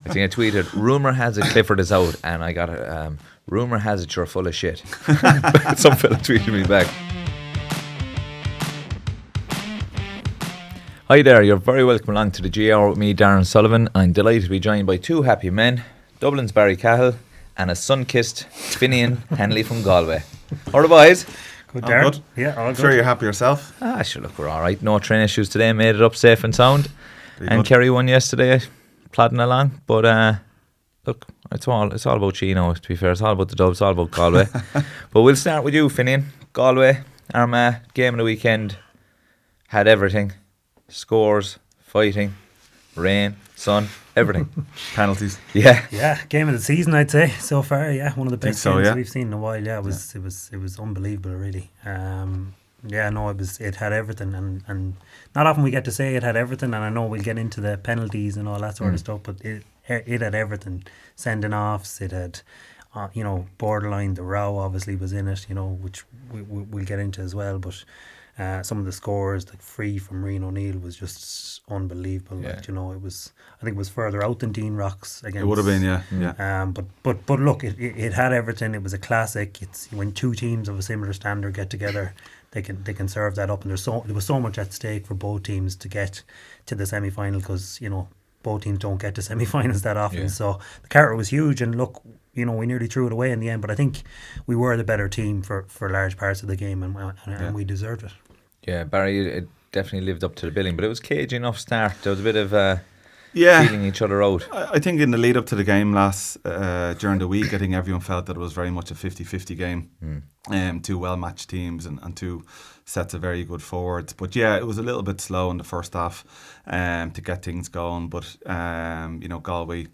I think I tweeted, rumour has it Clifford is out, and I got a rumour has it you're full of shit. Some fella tweeted me back. Hi there, you're very welcome along to the GR with me, Darran Sullivan. I'm delighted to be joined by two happy men, Dublin's Barry Cahill and a sun-kissed Finian Hanley from Galway. All right, boys. Good, Darran. Good. Yeah, all I'm good. sure you're happy yourself. Sure, look, we're all right. No train issues today, made it up safe and sound. Very And good. Kerry won yesterday, plodding along. But look, it's all about Chino, to be fair. It's all about the Dubs, it's all about Galway. But we'll start with you, Finian. Galway, Armagh, game of the weekend, had everything. Scores, fighting, rain, sun, everything. Penalties. Yeah. Yeah, game of the season, I'd say so far. Yeah, one of the best so, games yeah. we've seen in a while. Yeah, it was unbelievable, really. It had everything, and not often we get to say it had everything. And I know we'll get into the penalties and all that sort of stuff, but it had everything. Sending offs, it had, borderline. The row obviously was in it, which we'll get into as well, but. Some of the scores, like free from Rian O'Neill, was just unbelievable. Yeah. Like, I think it was further out than Dean Rocks against. It would have been, yeah. But look, it had everything. It was a classic. It's when two teams of a similar standard get together, they can serve that up. And there was so much at stake for both teams to get to the semi final, because both teams don't get to semi finals that often. Yeah. So the carrot was huge, and look, we nearly threw it away in the end. But I think we were the better team for large parts of the game, and we deserved it. Yeah, Barry, it definitely lived up to the billing, but it was cagey enough start. There was a bit of Yeah. feeling each other out. I think in the lead up to the game during the week, I think everyone felt that it was very much a 50-50 game. Two well-matched teams and two sets of very good forwards. But yeah, it was a little bit slow in the first half to get things going. But, Galway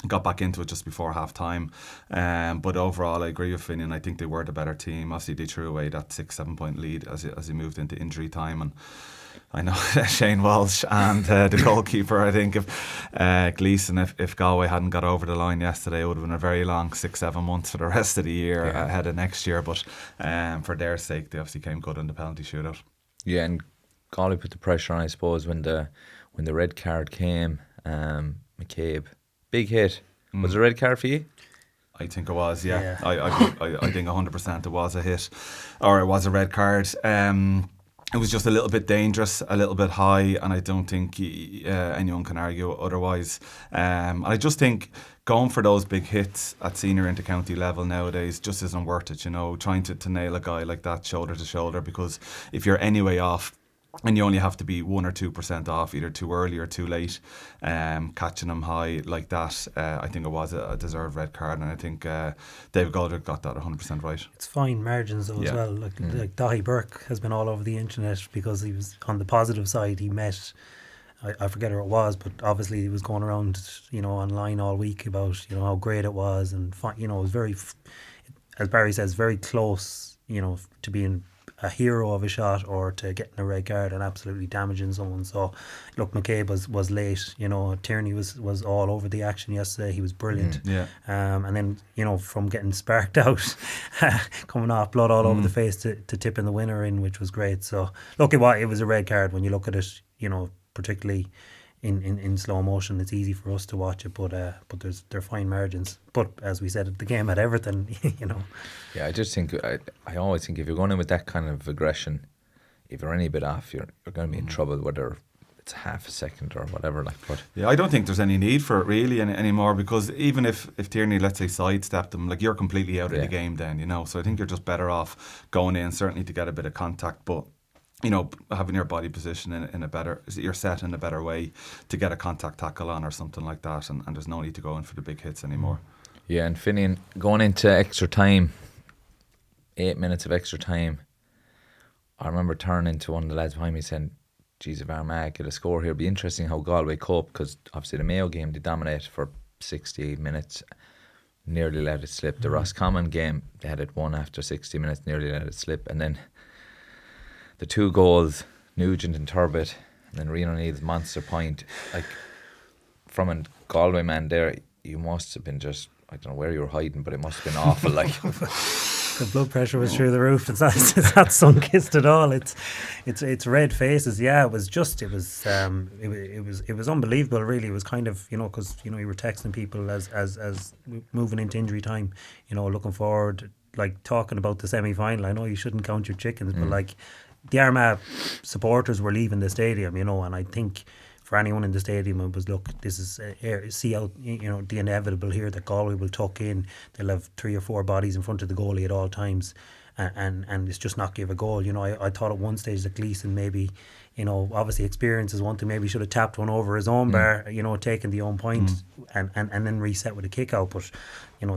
got back into it just before half time. But overall, I agree with Finian. I think they were the better team. Obviously, they threw away that 6-7 point lead as he moved into injury time. And I know Shane Walsh and the goalkeeper, I think, if Gleeson, if Galway hadn't got over the line yesterday, it would have been a very long 6-7 months for the rest of the year ahead of next year. But for their sake, they obviously came good in the penalty shootout. Yeah, and Galway put the pressure on, I suppose, when the red card came. McCabe, big hit. Was it a red card for you? I think it was, yeah. Yeah. I think 100% it was a hit, or it was a red card. It was just a little bit dangerous, a little bit high, and I don't think anyone can argue otherwise. And I just think going for those big hits at senior inter-county level nowadays just isn't worth it, trying to nail a guy like that shoulder to shoulder, because if you're anyway off, and you only have to be 1 or 2% off, either too early or too late, catching them high like that, I think it was a deserved red card, and I think David Goldrick got that 100% right. It's fine margins though as well. Like Dahi Burke has been all over the internet because he was on the positive side. He met, I forget who it was, but obviously he was going around, online all week about how great it was, and it was very, as Barry says, very close, to being a hero of a shot or to getting a red card and absolutely damaging someone. So look, McCabe was late. Tierney was all over the action yesterday. He was brilliant. And then from getting sparked out, coming off, blood all over the face to tipping the winner in, which was great. So look, it was a red card when you look at it. Particularly in slow motion, it's easy for us to watch it, but they're fine margins. But as we said, the game had everything. Yeah, I just think I always think if you're going in with that kind of aggression, if you're any bit off, you're going to be in trouble, whether it's half a second or whatever. But yeah, I don't think there's any need for it really anymore, because even if Tierney, let's say, sidestepped them, like, you're completely out of the game then, So I think you're just better off going in, certainly to get a bit of contact, but having your body position in a better, you're set in a better way to get a contact tackle on or something like that, and there's no need to go in for the big hits anymore. Yeah, and Finian, going into extra time, 8 minutes of extra time, I remember turning to one of the lads behind me saying, geez, if Armagh get a score here, it'd be interesting how Galway cope, because obviously the Mayo game, they dominated for 60 minutes, nearly let it slip. The Roscommon game, they had it won after 60 minutes, nearly let it slip, and then the two goals, Nugent and Turbot, and then Rian O'Neill's monster point. Like, from a Galway man there, you must have been just, I don't know where you were hiding, but it must have been awful. Like, The blood pressure was through the roof. It's not sun-kissed at all. It's red faces. Yeah, it was unbelievable. Really, it was kind of, because you were texting people as moving into injury time. Looking forward, like talking about the semi-final. I know you shouldn't count your chickens, but like the Armagh supporters were leaving the stadium. And I think for anyone in the stadium, it was, look, this is see out the inevitable here, that Galway will tuck in. They'll have 3 or 4 bodies in front of the goalie at all times, and it's just not give a goal. I thought at one stage that Gleeson maybe, obviously experience is one thing, maybe should have tapped one over his own bar, taken the own point and then reset with a kick out. But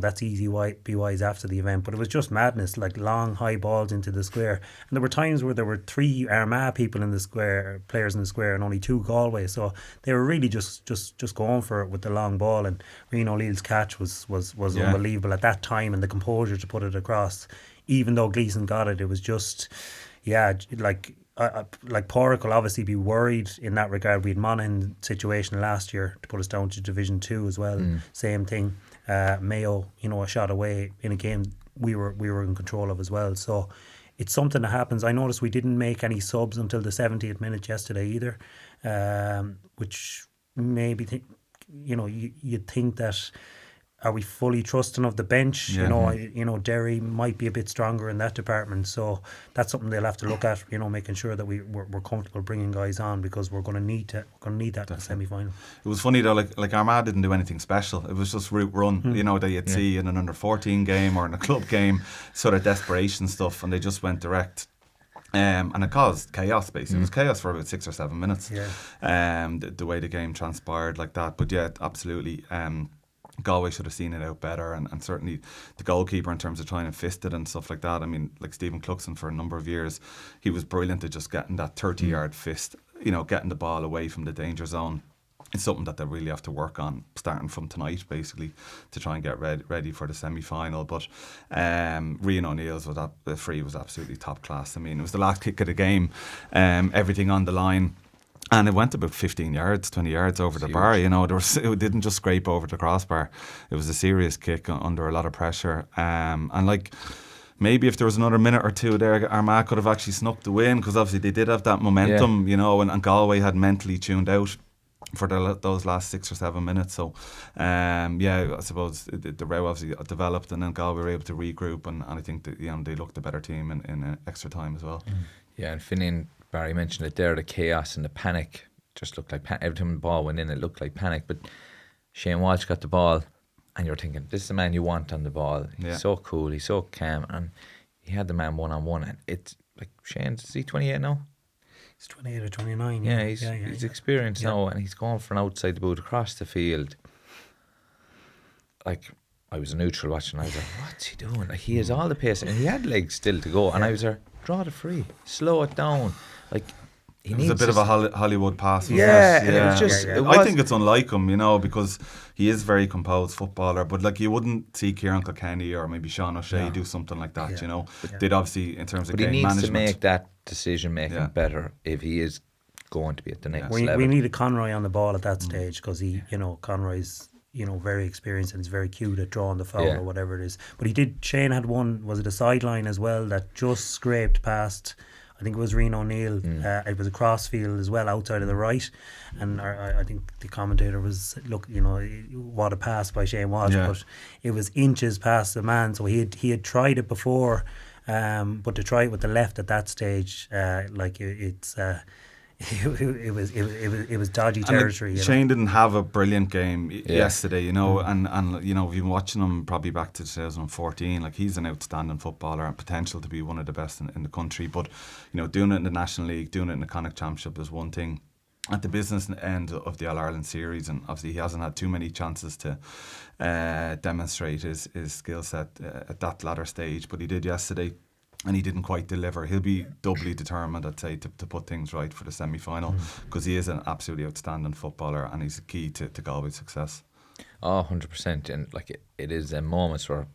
that's easy be wise after the event. But it was just madness, like long high balls into the square. And there were times where there were 3 Armagh people in the square, players in the square, and only 2 Galway. So they were really just going for it with the long ball. And Rian O'Neill's catch was unbelievable at that time, and the composure to put it across. Even though Gleeson got it, it was just, like Pádraig will obviously be worried in that regard. We had Monaghan situation last year to put us down to Division 2 as well. Same thing. Mayo, a shot away in a game we were in control of as well. So it's something that happens. I noticed we didn't make any subs until the 70th minute yesterday either, which maybe you'd think that, are we fully trusting of the bench? Derry might be a bit stronger in that department, so that's something they'll have to look at. Making sure that we're comfortable bringing guys on, because we're going to need that in the semi-final. It was funny though, like Armagh didn't do anything special. It was just route run, that you'd see in an under-14 game or in a club game, sort of desperation stuff, and they just went direct. And it caused chaos, basically. It was chaos for about 6 or 7 minutes. The way the game transpired like that. But yeah, absolutely. Galway should have seen it out better, and certainly the goalkeeper in terms of trying to fist it and stuff like that. I mean, like Stephen Cluxon for a number of years, he was brilliant at just getting that 30-yard fist, getting the ball away from the danger zone. It's something that they really have to work on starting from tonight, basically, to try and get ready for the semi-final. But Rian O'Neill's free was absolutely top class. I mean, it was the last kick of the game, everything on the line. And it went about 15 yards, 20 yards over the bar. It didn't just scrape over the crossbar. It was a serious kick under a lot of pressure. And like, maybe if there was another minute or two there, Armagh could have actually snuck the win, because obviously they did have that momentum, and Galway had mentally tuned out for those last 6 or 7 minutes. So, I suppose the row obviously developed, and then Galway were able to regroup, and I think that they looked a better team in extra time as well. Yeah, and Finian, Barry mentioned it there, the chaos and the panic just looked like every time the ball went in, it looked like panic. But Shane Walsh got the ball, and you're thinking, this is the man you want on the ball. He's so cool, he's so calm, and he had the man one-on-one. And it's like, Shane, is he 28 now? He's 28 or 29. Yeah, he's experienced now, and he's going for an outside the boot across the field. Like, I was a neutral watching, I was like, what's he doing? Like, he has all the pace, and he had legs still to go, and I was there, draw the free, slow it down. Like, it was a bit of a Hollywood pass. And it was just. I think it's unlike him, because he is a very composed footballer. But like, you wouldn't see Kieran Kilkenny or maybe Sean O'Shea do something like that. They'd obviously, in terms of game management, but he needs to make that decision making better if he is going to be at the next level. We needed Conroy on the ball at that stage, because he, Conroy's, very experienced, and he's very cute at drawing the foul or whatever it is. But Shane had one, was it a sideline as well, that just scraped past, I think it was Rian O'Neill. It was a crossfield as well, outside of the right, and I think the commentator was, look, what a pass by Shane Walsh, but it was inches past the man. So he had tried it before, but to try it with the left at that stage, it was dodgy territory. Shane didn't have a brilliant game yesterday, and we've been watching him probably back to 2014. Like, he's an outstanding footballer and potential to be one of the best in the country. But doing it in the National League, doing it in the Connacht Championship is one thing. At the business end of the All Ireland series, and obviously he hasn't had too many chances to demonstrate his skill set at that latter stage, but he did yesterday. And he didn't quite deliver. He'll be doubly determined, I'd say, to put things right for the semi-final, because he is an absolutely outstanding footballer, and he's a key to Galway's success. 100%. And like, it is moments where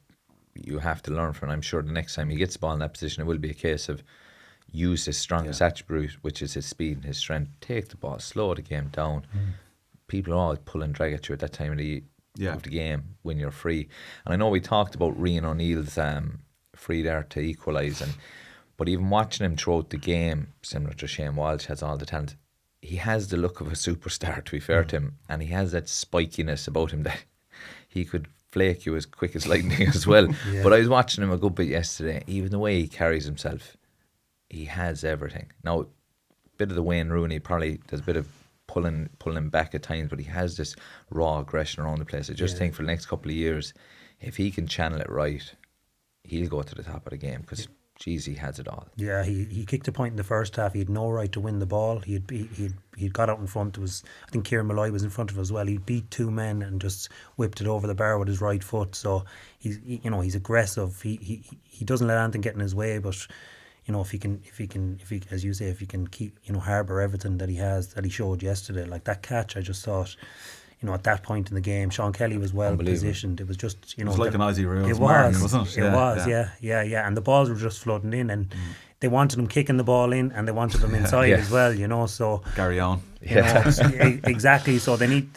you have to learn from it. I'm sure the next time he gets the ball in that position, it will be a case of use his strongest attribute, which is his speed and his strength. Take the ball, slow the game down. People are always pull and drag at you at that time of the game when you're free. And I know we talked about Rian O'Neill's free there to equalise. But even watching him throughout the game, similar to Shane Walsh, has all the talent. He has the look of a superstar, to be fair to him, and he has that spikiness about him that he could flake you as quick as lightning as well. But I was watching him a good bit yesterday. Even the way he carries himself, he has everything. Now, a bit of the Wayne Rooney, probably there's a bit of pulling him back at times, but he has this raw aggression around the place. I just think for the next couple of years, if he can channel it right, he'll go to the top of the game, because geez, he has it all. Yeah, he kicked a point in the first half. He had no right to win the ball. He'd got out in front. I think Kieran Malloy was in front of him as well. He beat two men and just whipped it over the bar with his right foot. So he's aggressive. He doesn't let anything get in his way. But if he can, as you say, if he can keep harbour everything that he showed yesterday, like that catch, I just thought. At that point in the game, Sean Kelly was well positioned. It was just, it was like an Aussie rules mark, wasn't it? It was, yeah. And the balls were just flooding in, and they wanted him kicking the ball in, and they wanted him inside as well. So carry on. Exactly. So they need,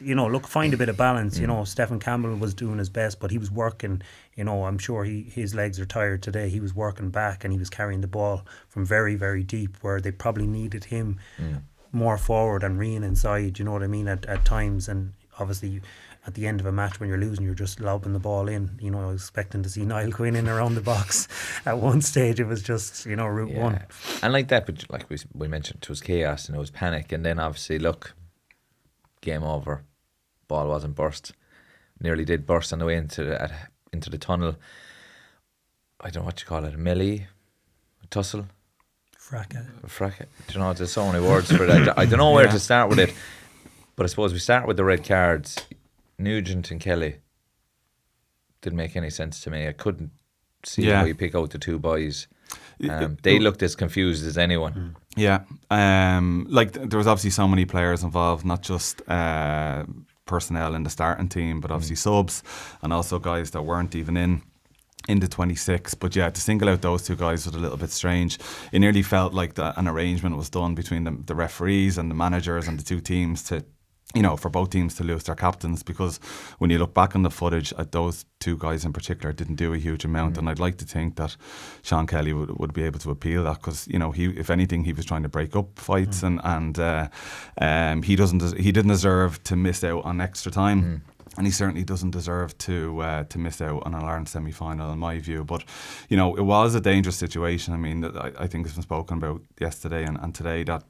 find a bit of balance. Stephen Campbell was doing his best, but he was working. I'm sure his legs are tired today. He was working back, and he was carrying the ball from very, very deep, where they probably needed him more forward and Rian inside. You know what I mean? At times, and obviously at the end of a match when you're losing, you're just lobbing the ball in. I was expecting to see Niall Quinn in around the box. At one stage it was just route one, and like that. But like we mentioned, it was chaos and it was panic, and then obviously look, game over, ball wasn't burst, nearly did burst on the way into the tunnel. I don't know what you call it, a melee, a tussle, fracas. There's so many words for it. I don't know where to start with it. But I suppose we start with the red cards. Nugent and Kelly didn't make any sense to me. I couldn't see how you pick out the two boys. They looked as confused as anyone. Yeah. There was obviously so many players involved, not just personnel in the starting team, but obviously subs and also guys that weren't even in the 26. But to single out those two guys was a little bit strange. It nearly felt like an arrangement was done between the referees and the managers and the two teams to, for both teams to lose their captains, because when you look back on the footage, those two guys in particular didn't do a huge amount. And I'd like to think that Sean Kelly would be able to appeal that, because if anything, he was trying to break up fights and he didn't deserve to miss out on extra time. And he certainly doesn't deserve to miss out on an Ireland semi-final, in my view. But, it was a dangerous situation. I mean, I think it's been spoken about yesterday and today that,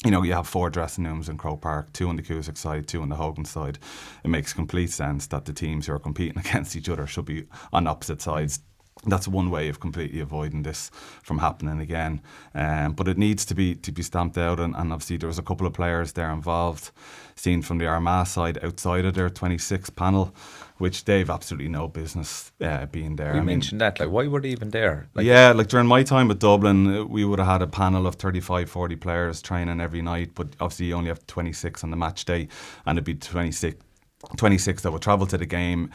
you have 4 dressing rooms in Croke Park, 2 on the Cusack side, 2 on the Hogan side. It makes complete sense that the teams who are competing against each other should be on opposite sides. That's one way of completely avoiding this from happening again. But it needs to be stamped out, and obviously there was a couple of players there involved, seen from the Armagh side outside of their 26 panel, which they've absolutely no business being there. You mentioned that, why were they even there? During my time at Dublin, we would have had a panel of 35, 40 players training every night, but obviously you only have 26 on the match day, and it'd be 26 that would travel to the game,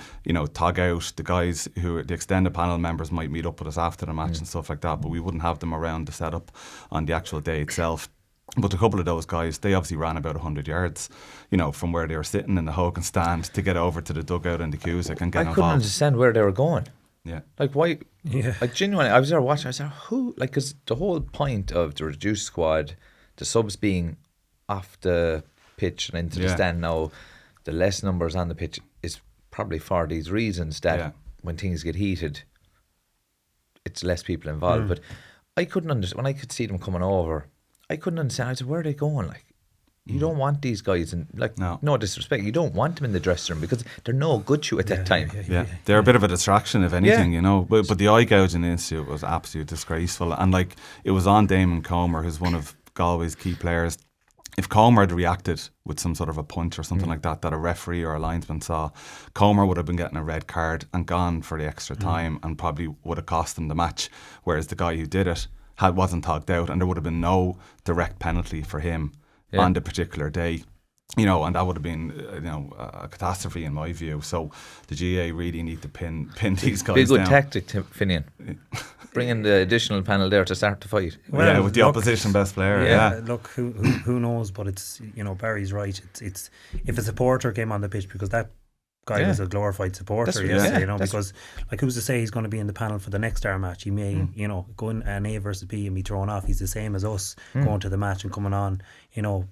tog out. The extended panel members might meet up with us after the match and stuff like that, but we wouldn't have them around the setup on the actual day itself. But a couple of those guys, they obviously ran about 100 yards, from where they were sitting in the Hogan stand to get over to the dugout in the Cusack and get involved. I couldn't understand where they were going. Yeah. Why? Yeah. Genuinely, I was there watching, I was like, who? Because the whole point of the reduced squad, the subs being off the pitch and into the stand now, the less numbers on the pitch is probably for these reasons that when things get heated, it's less people involved. But I couldn't understand, when I could see them coming over, I couldn't understand. I said, where are they going? You don't want these guys, and no disrespect, you don't want them in the dressing room because they're no good to you at that time. Yeah. They're a bit of a distraction, if anything, But the eye gouging institute was absolutely disgraceful. And it was on Damon Comer, who's one of Galway's key players. If Comer had reacted with some sort of a punch or something like that a referee or a linesman saw, Comer would have been getting a red card and gone for the extra time and probably would have cost him the match. Whereas the guy who did it wasn't togged out, and there would have been no direct penalty for him on the particular day. And that would have been, a catastrophe in my view. So the GA really need to pin these guys down. Be a good tactic, Finian. Bring in the additional panel there to start the fight. Well, with the opposition best player. Look, who knows? But it's Barry's right. It's if a supporter came on the pitch, because that guy was a glorified supporter yesterday, because like who's to say he's going to be in the panel for the next Star match? He may, go in an A versus B and be thrown off. He's the same as us going to the match and coming on.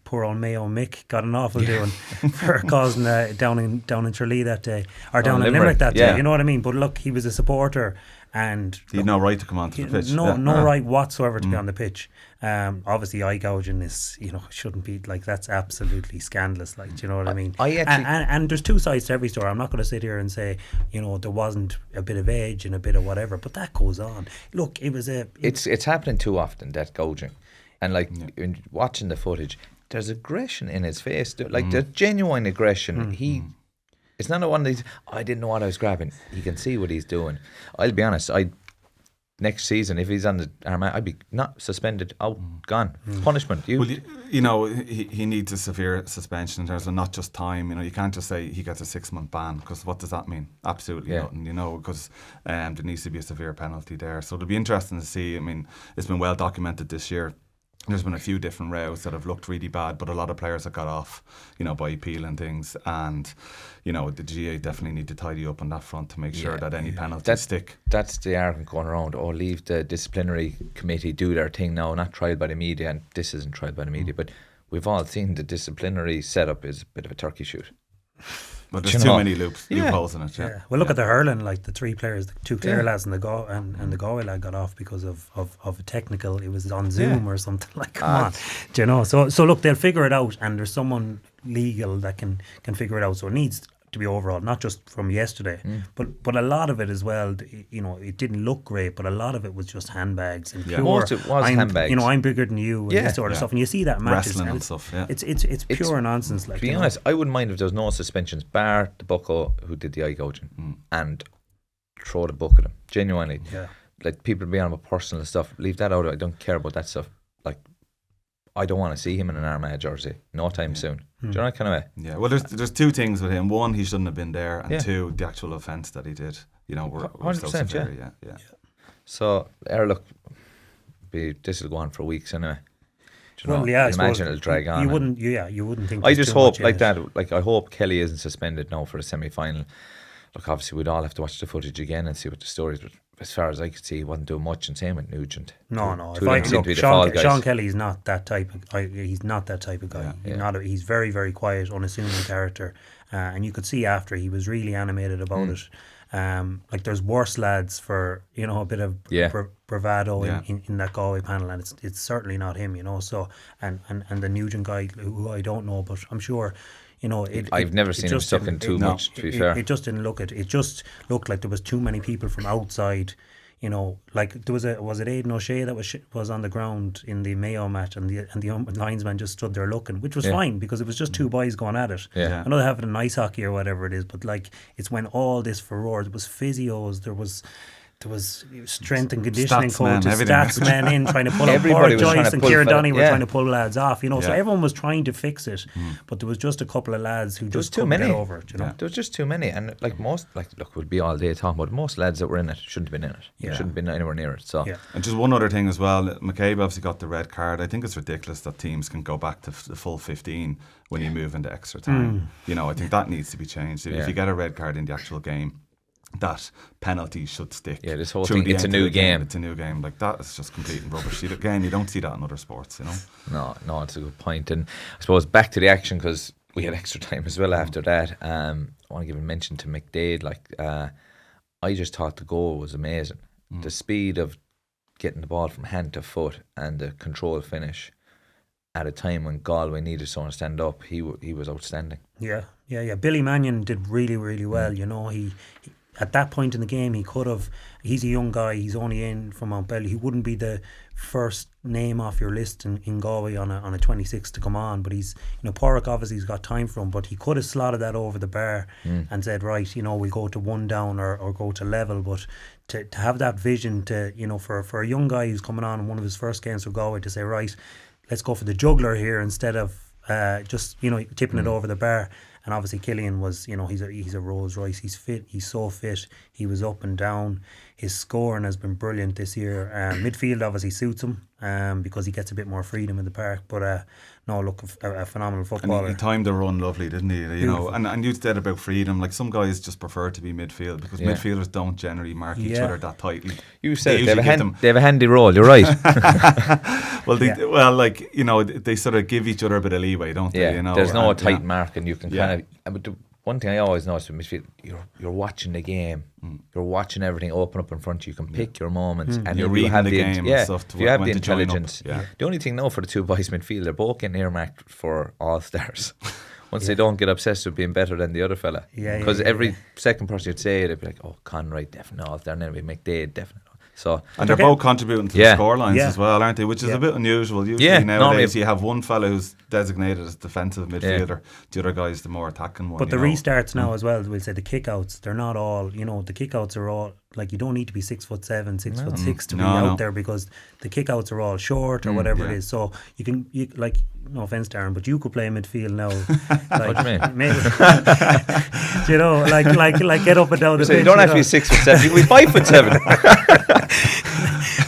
Poor old Mayo Mick got an awful doing for causing down in Tralee that day, or down in Limerick that day. You know what I mean? But look, he was a supporter. And he had no right to come onto the pitch. No right whatsoever to be on the pitch. Obviously, eye gouging is, shouldn't be like, that's absolutely scandalous. Like, do you know what I mean? And there's two sides to every story. I'm not going to sit here and say, there wasn't a bit of edge and a bit of whatever, but that goes on. Look, it's happening too often, that gouging, and like in watching the footage, there's aggression in his face. Like there's genuine aggression. It's not one of these, I didn't know what I was grabbing. He can see what he's doing. I'll be honest, next season, if he's on the Armagh, I'd be not suspended, out, gone. Punishment. Well, he needs a severe suspension in terms of not just time. You can't just say he gets a 6-month ban, because what does that mean? Absolutely nothing, because there needs to be a severe penalty there. So it'll be interesting to see. I mean, it's been well documented this year. There's been a few different rows that have looked really bad, but a lot of players have got off, by appealing things. And, the GA definitely need to tidy up on that front to make sure that any penalties stick. That's the argument going around. Leave the disciplinary committee do their thing now, not tried by the media. And this isn't tried by the media, but we've all seen the disciplinary setup is a bit of a turkey shoot. But there's too many loopholes in it. Yeah. Well, look at the hurling. Like the three players, the two Clare lads and the Galway lad got off because of a technical. It was on Zoom or something. Like, come on, do you know? So look, they'll figure it out, and there's someone legal that can figure it out. So it needs to be overall, not just from yesterday, but a lot of it as well. It didn't look great, but a lot of it was just handbags and pure. Most it was handbags. I'm bigger than you, and this sort of stuff. And you see that in matches, wrestling and stuff. Yeah, it's pure nonsense. Like, to be honest, I wouldn't mind if there was no suspensions, bar the bucko who did the eye gouging, and throw the book at him. Genuinely, like people be on about personal stuff. Leave that out. I don't care about that stuff. Like, I don't want to see him in an Armagh jersey no time soon. Do you know that kind of way? Yeah. Well, there's two things with him. One, he shouldn't have been there, and two, the actual offence that he did. Were so severe. Yeah. So, look, this will go on for weeks anyway. Do you know? Imagine it'll drag on. You wouldn't think. I just hope like that. Like, I hope Kelly isn't suspended now for the semi-final. Look, obviously we'd all have to watch the footage again and see what the story is. But as far as I could see, he wasn't doing much, and same with Nugent. No. Sean Kelly's not that type of. He's not that type of guy. He's very, very quiet, unassuming character, and you could see after he was really animated about it. Like there's worse lads for a bit of bravado in that Galway panel, and it's certainly not him. So and the Nugent guy, who I don't know, but I'm sure. I've never seen him sucking too much, to be fair. It just didn't look it just looked like there was too many people from outside. Like there was it Aidan O'Shea that was on the ground in the Mayo match, and the linesman just stood there looking, which was fine because it was just two boys going at it. I know they have it in ice hockey or whatever it is, but like it's when all this furore. There was physios, there was strength and conditioning coaches, stats men in trying to pull up. Paul Joyce and Kieran Donny were trying to pull lads off, so everyone was trying to fix it, but there was just a couple of lads who just couldn't get over it. There was just too many, and like most, look, we'd be all day talking about most lads that were in it shouldn't have been in it. Shouldn't have been anywhere near it. So, and just one other thing as well, McCabe obviously got the red card. I think it's ridiculous that teams can go back to the full 15 when you move into extra time. I think that needs to be changed. If you get a red card in the actual game, that penalty should stick. Yeah, this whole thing, it's a new game. It's a new game. Like, that is just complete rubbish. Again, you don't see that in other sports, No, it's a good point. And I suppose back to the action, because we had extra time as well after that. I want to give a mention to McDade. Like, I just thought the goal was amazing. The speed of getting the ball from hand to foot and the control finish at a time when Galway needed someone to stand up, he was outstanding. Yeah. Billy Mannion did really, really well. He at that point in the game, he could have. He's a young guy. He's only in from Mount Belly. He wouldn't be the first name off your list in Galway on a 26 to come on. But he's, Porrick obviously has got time for him. But he could have slotted that over the bar and said, right, we'll go to one down or go to level. But to have that vision to, for a young guy who's coming on in one of his first games for Galway, to say, right, let's go for the juggler here instead of just tipping it over the bar. And obviously Killian was, he's a Rolls Royce. He's fit. He's so fit. He was up and down. His scoring has been brilliant this year. Midfield obviously suits him. because he gets a bit more freedom in the park. But no, look, a phenomenal And footballer. he timed the run lovely, didn't he? You know, and you said about freedom. Like some guys just prefer to be midfield because midfielders don't generally mark each other that tightly. You said they they have a handy role. You're right. Well, like, you know, they sort of give each other a bit of leeway, don't they? You know, there's no tight mark, and you can kind of. But the one thing I always notice with midfield, you're watching the game, you're watching everything open up in front of you. You can pick your moments, and you're reading the game. Yeah, and stuff if you have the when to join up. intelligence. The only thing now for the two boys midfield, they're both getting earmarked for all stars. Once they don't get obsessed with being better than the other fella, because every second person you'd say, they'd be like, "Oh, Conroy definitely all star, and then we McDade definitely." So and they're both contributing to the scorelines as well, aren't they? Which is a bit unusual. Usually nowadays you have one fella who's designated as defensive midfielder, the other guy's the more attacking one. But the restarts now as well, we'll say the kickouts, they're not all, you know, the kickouts are all, like, you don't need to be 6'7", 6'6" to be out there, because the kickouts are all short or whatever it is. So you like, no offense, Darran, but you could play midfield now. Like, what do you mean? Maybe, you know, like get up and down the pitch. You don't have to be 6'7", you can be 5'7".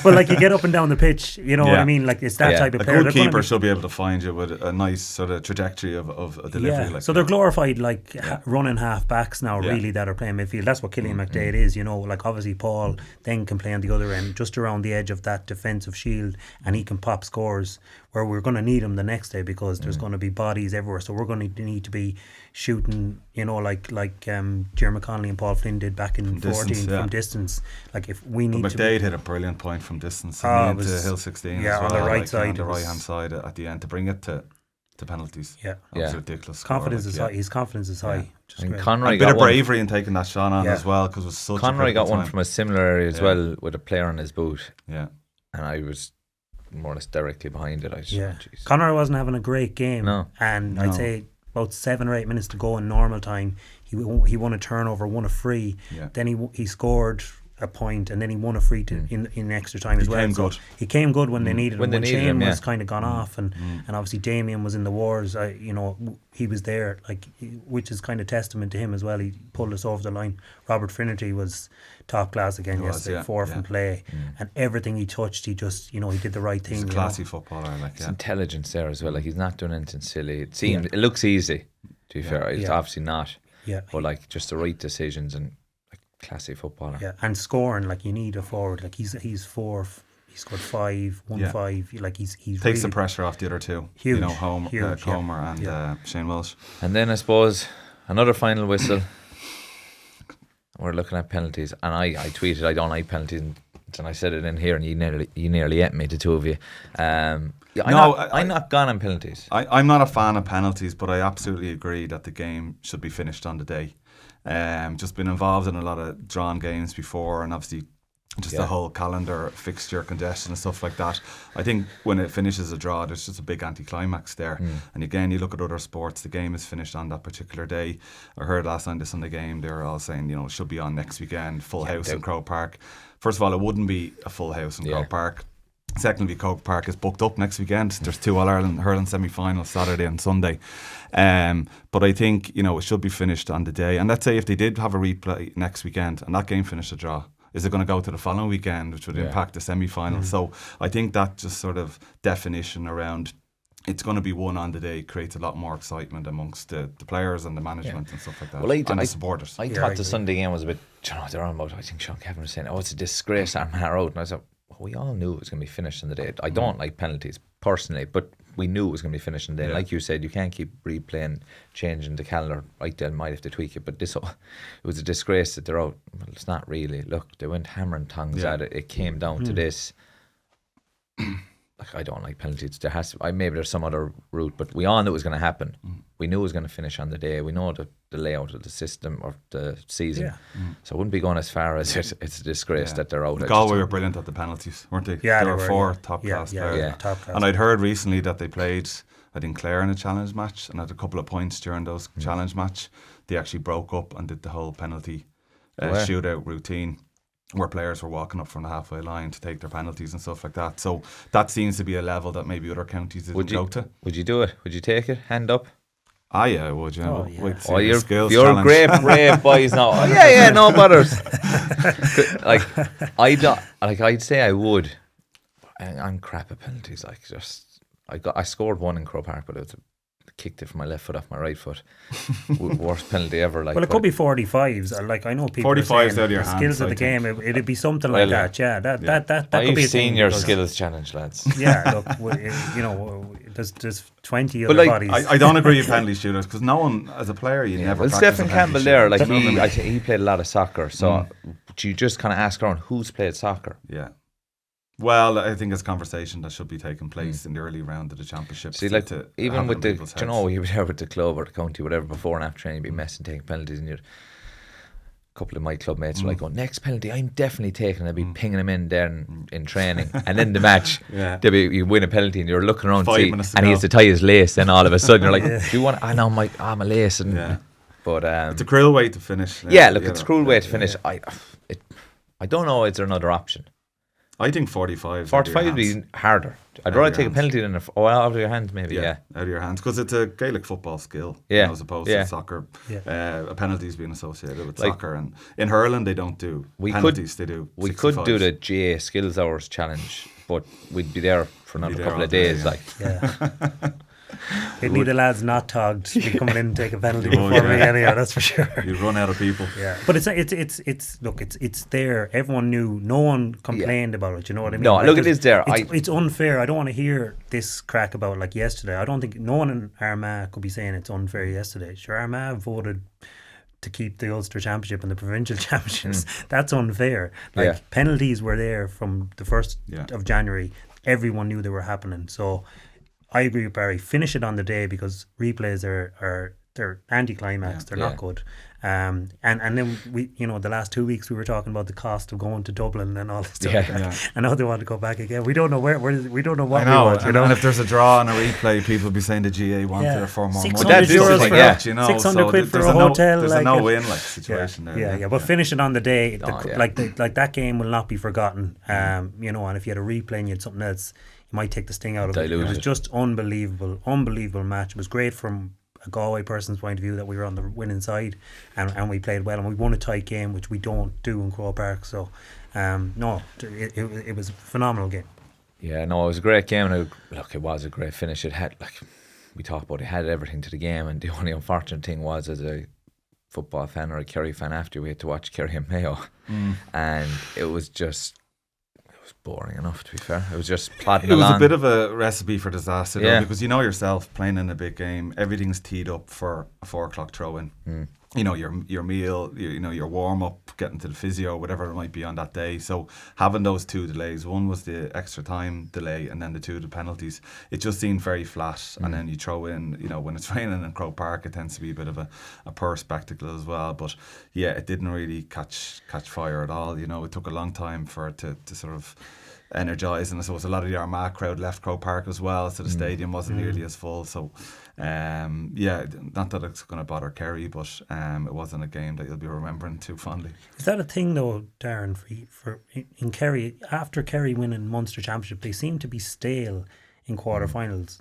But like, you get up and down the pitch, you know what I mean? Like, it's that type of player. A good keeper should be able to find you with a nice sort of trajectory of a delivery. Yeah. Like So they're glorified, like, running half backs now, really, that are playing midfield. That's what Killian McDade is, you know. Like, obviously Paul then can play on the other end, just around the edge of that defensive shield, and he can pop scores, where we're going to need him the next day, because there's going to be bodies everywhere. So we're going to need to be shooting, you know, like Jeremy Connolly and Paul Flynn did back in 14 from distance. Like, if we need McDade hit a brilliant point from distance into Hill 16 as well, on the right side, on the right hand side at the end to bring it to penalties. It's ridiculous. Confidence is high. His confidence is high. And Conroy a bit of bravery in taking that shot on as well, because it was such Conroy a got one time. from a similar area as well, with a player on his boot. And I was more or less directly behind it. Conroy wasn't having a great game. No. I'd say about 7 or 8 minutes to go in normal time, he won a turnover, won a free. Then he scored a point, and then he won a free in extra time as well. He came good when they needed him. When Shane was kind of gone off, and obviously Damien was in the wars. You know, he was there, like, which is kind of testament to him as well. He pulled us over the line. Robert Finnerty was top class again yesterday, 4 from play, and everything he touched, he just, you know, he did the right thing. He's a classy footballer. Like, It's intelligence there as well. Like, he's not doing anything silly. It seems it looks easy. To be fair, it's obviously not. But like, just the right decisions, and classy footballer. And scoring, like, you need a forward. Like, he's 4. He scored 5, 1-5. Like, he's takes really the pressure off the other two. Huge, you know, Comer and Shane Welsh. And then I suppose another final whistle. We're looking at penalties, and I tweeted I don't like penalties, and I said it in here, and you nearly ate me, the two of you. I'm not gone on penalties. I'm not a fan of penalties, but I absolutely agree that the game should be finished on the day. Just been involved in a lot of drawn games before, and obviously just the whole calendar fixture congestion and stuff like that. I think when it finishes a draw, there's just a big anticlimax there. And again, you look at other sports, the game is finished on that particular day. I heard last night this on the game, they were all saying, you know, it should be on next weekend, full house in Croke Park. First of all, it wouldn't be a full house in Croke Park. Secondly, Croke Park is booked up next weekend. There's 2 All-Ireland hurling semi-finals, Saturday and Sunday. But I think, you know, it should be finished on the day. And let's say if they did have a replay next weekend and that game finished a draw, is it going to go to the following weekend, which would impact the semi-final? So I think that just sort of definition around it's going to be won on the day creates a lot more excitement amongst the players and the management and stuff like that, and the supporters. I thought the Sunday game was a bit, you know, they're on about, I think Sean Kevin was saying, it's a disgrace Armagh Road, and I said, we all knew it was going to be finished on the day. I don't like penalties personally, but we knew it was going to be finished on the day. Like you said, you can't keep replaying, changing the calendar. Right, they might have to tweak it, but it was a disgrace that they're out. Well, it's not really. Look, they went hammer and tongs at it. It came down to this. Like, I don't like penalties. There has to, maybe there's some other route, but we all knew it was going to happen. We knew it was going to finish on the day. We know the layout of the system or the season. So I wouldn't be going as far as it's a disgrace that they're out. Galway were brilliant at the penalties, weren't they? Yeah, there were 4 top class players. Top class. And I'd heard recently that they played, I think, Clare in a challenge match, and had a couple of points during those challenge match. They actually broke up and did the whole penalty shootout routine, where players were walking up from the halfway line to take their penalties and stuff like that. So that seems to be a level that maybe other counties didn't go to. Would you do it? Would you take it? Hand up? Yeah, I would. You know, you're great, brave boys now. No butters. Like, I don't. Like, I'd say I would. I'm crap at penalties. Like I scored one in Croke Park, but it was kicked it from my left foot off my right foot. Worst penalty ever. Like, well, it could be 45s. Like, I know people 45s are saying out of your the skills hands, of the I think. game. It'd be something like that. Yeah, that could be a I've seen thing your because- skills challenge, lads. Yeah, look, there's 20 But other like, bodies. I don't agree with penalty shooters because no one, as a player, you never. Well, practice Stephen a penalty Campbell shooter. there, like Do you know what I mean? he played a lot of soccer, so you just kind of ask around who's played soccer. Yeah. Well, I think it's a conversation that should be taking place in the early round of the championship. See, like even with the, heads. you know, you would have with the club or the county, whatever, before and after training, you'd be messing, taking penalties, and you'd. A couple of my club mates were like, "Oh, next penalty, I'm definitely taking." I'd be pinging him in there in training, and then the match, you win a penalty, and you're looking around, 5 minutes to and he go. has to tie his lace. Then all of a sudden, you're like, "Do you want?" I know I'm a lace, and but it's a cruel way to finish. It's a cruel way to finish. I don't know. Is there another option? I think 45. 45 would be harder. I'd rather take a penalty than out of your hands, maybe. Yeah, out of your hands, because it's a Gaelic football skill, as opposed to soccer. A penalty's being associated with soccer, and in hurling they don't do penalties. They do. We 65s. could do the GA Skills Hours challenge, but we'd be there for another couple of days. Like, It'd be the lads not togged to be coming in and take a penalty before me anyhow, that's for sure. You run out of people. Yeah, but it's there. Everyone knew. No one complained about it. You know what I mean? No, like, look, it is there. It's unfair. I don't want to hear this crack about like yesterday. I don't think no one in Armagh could be saying it's unfair yesterday. Sure, Armagh voted to keep the Ulster Championship and the provincial championships. That's unfair. Like penalties were there from the 1st of January. Everyone knew they were happening. So I agree with Barry. Finish it on the day because replays are they're anticlimax. They're not good. And then we, you know, the last 2 weeks we were talking about the cost of going to Dublin and all this stuff. I know they want to go back again. We don't know where we don't know what we want. You know, and if there's a draw and a replay, people will be saying the GA want there for more money. 600 euros for that, you know, 600 quid for a there's hotel. There's like a no-win situation there. Yeah. But finish it on the day. Like that game will not be forgotten. You know, and if you had a replay and you had something else, you might take the sting out of it. It was just unbelievable match. It was great from a Galway person's point of view that we were on the winning side and we played well and we won a tight game, which we don't do in Croke Park. So it was a phenomenal game. Yeah, no, it was a great game, and it was a great finish. It had, like we talked about, it had everything to the game, and the only unfortunate thing was, as a football fan or a Kerry fan, after we had to watch Kerry and Mayo, and it was boring enough, to be fair. It was just plodding along. It was a bit of a recipe for disaster, though, because you know yourself, playing in a big game, everything's teed up for a 4 o'clock throw-in. You know, your meal, you know, your warm-up, getting to the physio, whatever it might be on that day. So having those 2 delays, one was the extra time delay and then the 2 the penalties, it just seemed very flat. And then you throw in, you know, when it's raining in Croke Park, it tends to be a bit of a poor spectacle as well. But yeah, it didn't really catch fire at all. You know, it took a long time for it to sort of energise, and I suppose a lot of the Armagh crowd left Croke Park as well, so the stadium wasn't nearly as full. So not that it's going to bother Kerry, but it wasn't a game that you'll be remembering too fondly. Is that a thing though, Darren, for in Kerry, after Kerry winning Munster Championship, they seem to be stale in quarterfinals?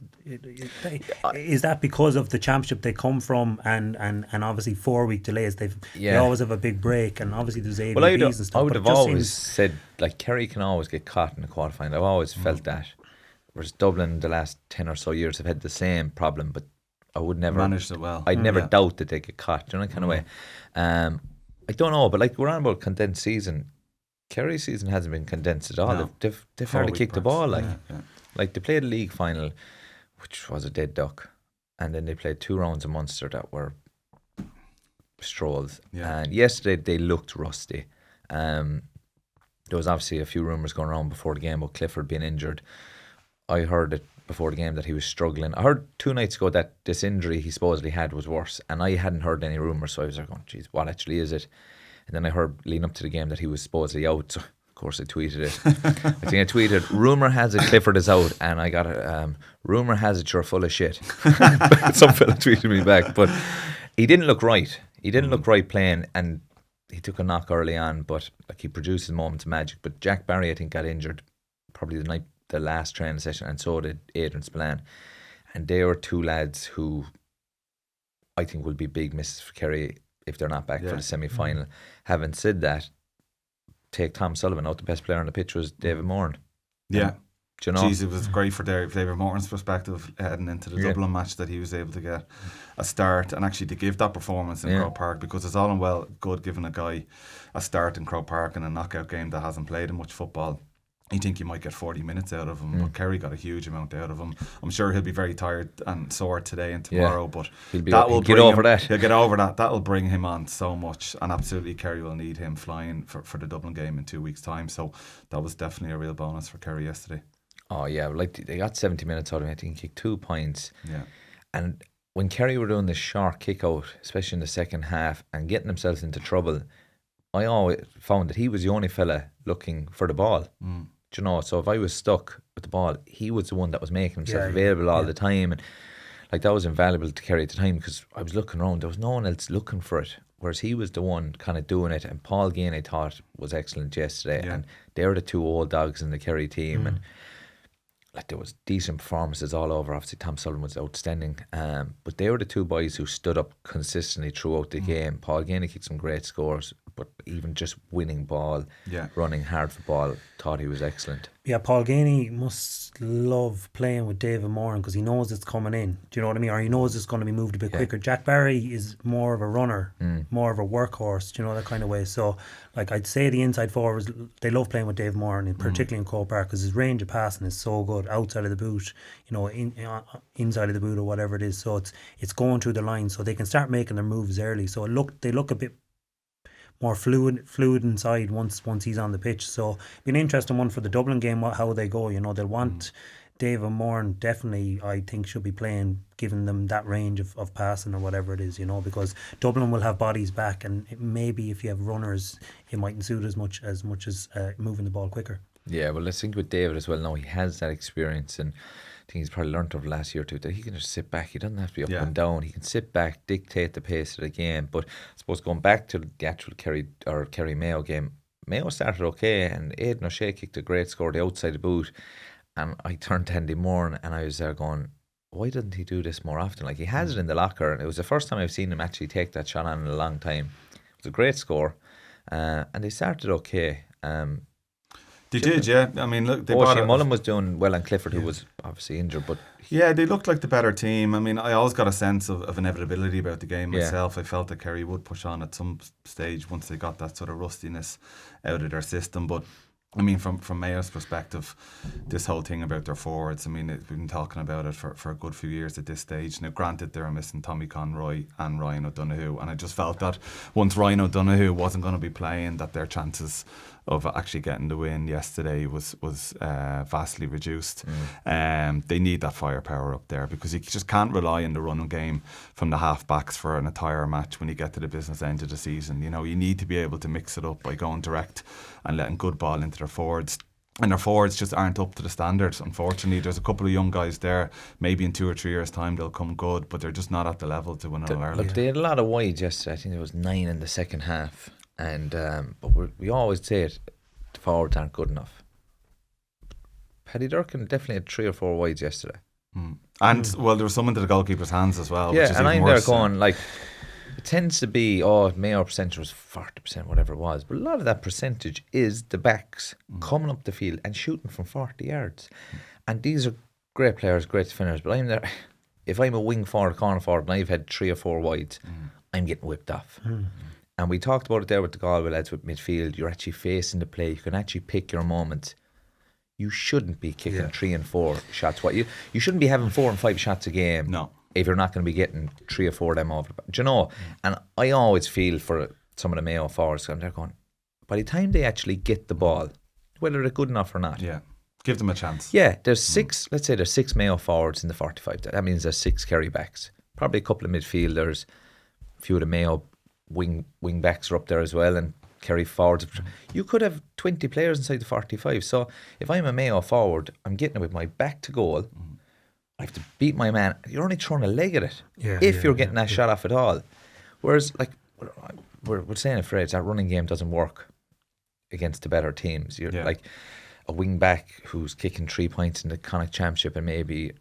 Is that because of the championship they come from and obviously 4 week delays? They always have a big break, and obviously there's ABBs and stuff. I would have always said, like, Kerry can always get caught in the quarterfinal. I've always felt that. Whereas Dublin, the last 10 or so years, have had the same problem, but I would never managed it well. I'd never doubt that they get caught, you know, that kind of way. I don't know, but like, we're on about condensed season. Kerry's season hasn't been condensed at all. No. They've hardly kicked the ball. Like they played a league final, which was a dead duck, and then they played 2 rounds of Munster that were strolls. And yesterday they looked rusty. There was obviously a few rumours going around before the game about Clifford being injured. I heard it before the game that he was struggling. I heard 2 nights ago that this injury he supposedly had was worse, and I hadn't heard any rumours, so I was like, oh, geez, what actually is it? And then I heard leading up to the game that he was supposedly out, so of course I tweeted it. I think I tweeted, rumour has it Clifford is out, and I got a rumour has it you're full of shit. Some fella tweeted me back, but he didn't look right. He didn't look right playing, and he took a knock early on, but like, he produced his moments of magic. But Jack Barry, I think, got injured probably the last training session, and so did Adrian Spillane, and they were 2 lads who I think will be big misses for Kerry if they're not back for the semi-final. Having said that, take Tom Sullivan out. The best player on the pitch was David Moran. Do you know? Jeez, it was great for David Morton's perspective heading into the Dublin match that he was able to get a start and actually to give that performance in Croke Park, because it's all and well good giving a guy a start in Croke Park in a knockout game that hasn't played in much football. You think you might get 40 minutes out of him, but Kerry got a huge amount out of him. I'm sure he'll be very tired and sore today and tomorrow, but he'll get over that. He'll get over that. That'll bring him on so much, and absolutely Kerry will need him flying for the Dublin game in 2 weeks' time. So that was definitely a real bonus for Kerry yesterday. Oh yeah, like they got 70 minutes out of him. I think he kicked 2 points. Yeah, and when Kerry were doing this short kick out, especially in the second half, and getting themselves into trouble, I always found that he was the only fella looking for the ball. Do you know? So if I was stuck with the ball, he was the one that was making himself available all the time, and like that was invaluable to Kerry at the time, because I was looking around, there was no one else looking for it, whereas he was the one kind of doing it. And Paul Gain, I thought, was excellent yesterday, and they were the 2 old dogs in the Kerry team, and like there was decent performances all over. Obviously Tom Sullivan was outstanding, but they were the 2 boys who stood up consistently throughout the game. Paul Gain kicked some great scores, but even just winning ball, running hard for ball, thought he was excellent. Yeah, Paul Gainey must love playing with David Moran, because he knows it's coming in. Do you know what I mean? Or he knows it's going to be moved a bit quicker. Jack Barry is more of a runner, more of a workhorse, do you know, that kind of way. So, like, I'd say the inside forwards, they love playing with David Moran, particularly in Croke Park, because his range of passing is so good, outside of the boot, you know, inside of the boot or whatever it is. So it's going through the line, so they can start making their moves early. So they look a bit more fluid inside once he's on the pitch. So be an interesting one for the Dublin game, how they go. You know, they'll want David Moran, definitely, I think, should be playing, giving them that range of passing or whatever it is, you know, because Dublin will have bodies back, and maybe if you have runners, it mightn't suit as much as moving the ball quicker. Yeah, well, let's think with David as well. Now he has that experience, and I think he's probably learnt over the last year or two that he can just sit back. He doesn't have to be up and down. He can sit back, dictate the pace of the game. But I suppose going back to the actual Kerry Mayo game, Mayo started okay, and Aidan O'Shea kicked a great score the outside the boot, and I turned to Andy Moore and I was there going, why doesn't he do this more often? Like, he has it in the locker, and it was the first time I've seen him actually take that shot on in a long time. It was a great score, and they started okay. They did, yeah. I mean, look, Mullen was doing well, and Clifford, who was obviously injured, but they looked like the better team. I mean, I always got a sense of inevitability about the game myself. I felt that Kerry would push on at some stage once they got that sort of rustiness out of their system. But I mean, from Mayo's perspective, this whole thing about their forwards, I mean, we've been talking about it for a good few years at this stage. Now, granted, they were missing Tommy Conroy and Ryan O'Donoghue, and I just felt that once Ryan O'Donoghue wasn't going to be playing, that their chances of actually getting the win yesterday was vastly reduced. They need that firepower up there, because you just can't rely on the running game from the half-backs for an entire match when you get to the business end of the season. You know, you need to be able to mix it up by going direct and letting good ball into their forwards. And their forwards just aren't up to the standard, unfortunately. There's a couple of young guys there. Maybe in 2 or 3 years' time they'll come good, but they're just not at the level to win All Ireland. Look, they had a lot of wides yesterday. I think there was 9 in the second half. And but we always say it, the forwards aren't good enough. Paddy Durkin definitely had 3 or 4 wides yesterday. And well, there was some into the goalkeeper's hands as well. Yeah, which is and even I'm worse. there going, like, it tends to be, Mayo percentage was 40%, whatever it was, but a lot of that percentage is the backs coming up the field and shooting from 40 yards. And these are great players, great defenders, but I'm there, if I'm a wing forward, corner forward, and I've had 3 or 4 wides, I'm getting whipped off. And we talked about it there with the Galway lads with midfield. You're actually facing the play. You can actually pick your moments. You shouldn't be kicking 3 and 4 shots. You shouldn't be having 4 and 5 shots a game. No. If you're not going to be getting 3 or 4 of them over. Do you know? And I always feel for some of the Mayo forwards, they're going, by the time they actually get the ball, whether they're good enough or not. Yeah. Give them a chance. Yeah. There's 6, let's say there's 6 Mayo forwards in the 45. That means there's 6 Kerry backs. Probably a couple of midfielders. A few of the Mayo wing backs are up there as well, and Kerry forwards. You could have 20 players inside the 45. So if I'm a Mayo forward, I'm getting it with my back to goal. I have to beat my man. You're only throwing a leg at it if you're getting that shot off at all. Whereas, like, we're saying it, Fred, that running game doesn't work against the better teams. You're like a wing back who's kicking 3 points in the Connacht Championship, and maybe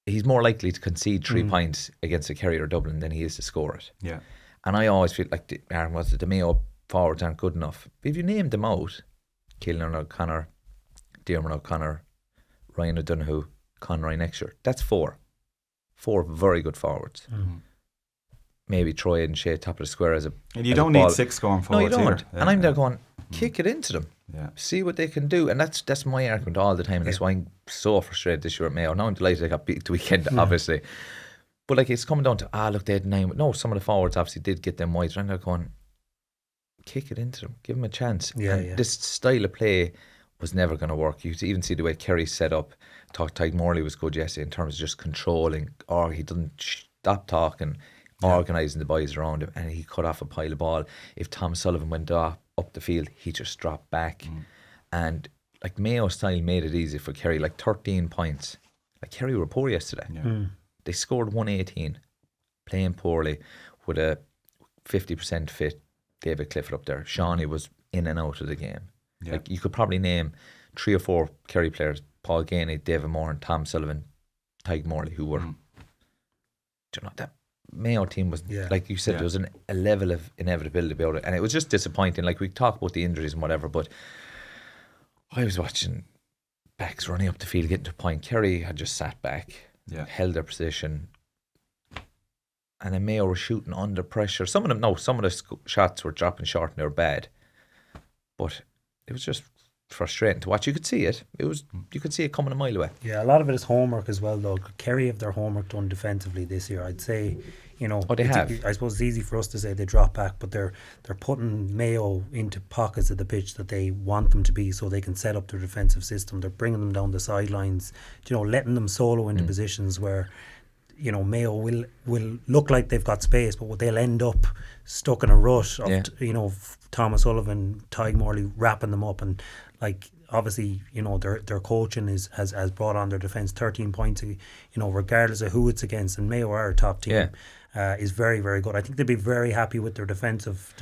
he's more likely to concede 3 points against a Kerry or Dublin than he is to score it. Yeah. And I always feel like the Mayo forwards aren't good enough. But if you name them out, Keelan O'Connor, Diarmuid O'Connor, Ryan O'Donoghue, Conroy next year. That's 4 very good forwards. Maybe Troy and Shea top of the square as a. And you don't need 6 scoring No, you forwards. don't. Either. And I'm there going, kick it into them. Yeah. See what they can do. And that's my argument all the time. And that's why I'm so frustrated this year at Mayo. Now I'm delighted they got beat the weekend, obviously. But like, it's coming down to, look, they had 9. No, some of the forwards obviously did get them wide. And they're going, kick it into them. Give them a chance. This style of play was never going to work. You even see the way Kerry set up. Thought Tyke Morley was good yesterday in terms of just controlling, or he doesn't stop talking, organising the boys around him, and he cut off a pile of ball. If Tom Sullivan went up the field, he just dropped back. And like, Mayo style made it easy for Kerry, like 13 points. Like, Kerry were poor yesterday. They scored 118, playing poorly, with a 50% fit David Clifford up there. Shawnee was in and out of the game. Like, you could probably name 3 or 4 Kerry players: Paul Gainey, David Moore, and Tom Sullivan, Tyke Morley, who were, that Mayo team was, like you said, there was a level of inevitability about it, and it was just disappointing. Like, we talk about the injuries and whatever, but I was watching backs running up the field, getting to a point. Kerry had just sat back, held their position, and then Mayo were shooting under pressure. Some of the shots were dropping short and they were bad, but it was just frustrating to watch. You could see it. You could see it coming a mile away. Yeah, a lot of it is homework as well, though. Kerry have their homework done defensively this year. I'd say, they have. I suppose it's easy for us to say they drop back, but they're putting Mayo into pockets of the pitch that they want them to be, so they can set up their defensive system. They're bringing them down the sidelines, letting them solo into positions where, Mayo will look like they've got space, but they'll end up stuck in a rut of, Thomas Sullivan, Tyke Morley wrapping them up. And like, obviously, their coaching has brought on their defence 13 points, regardless of who it's against. And Mayo are a top team. Is very, very good. I think they'd be very happy with their defensive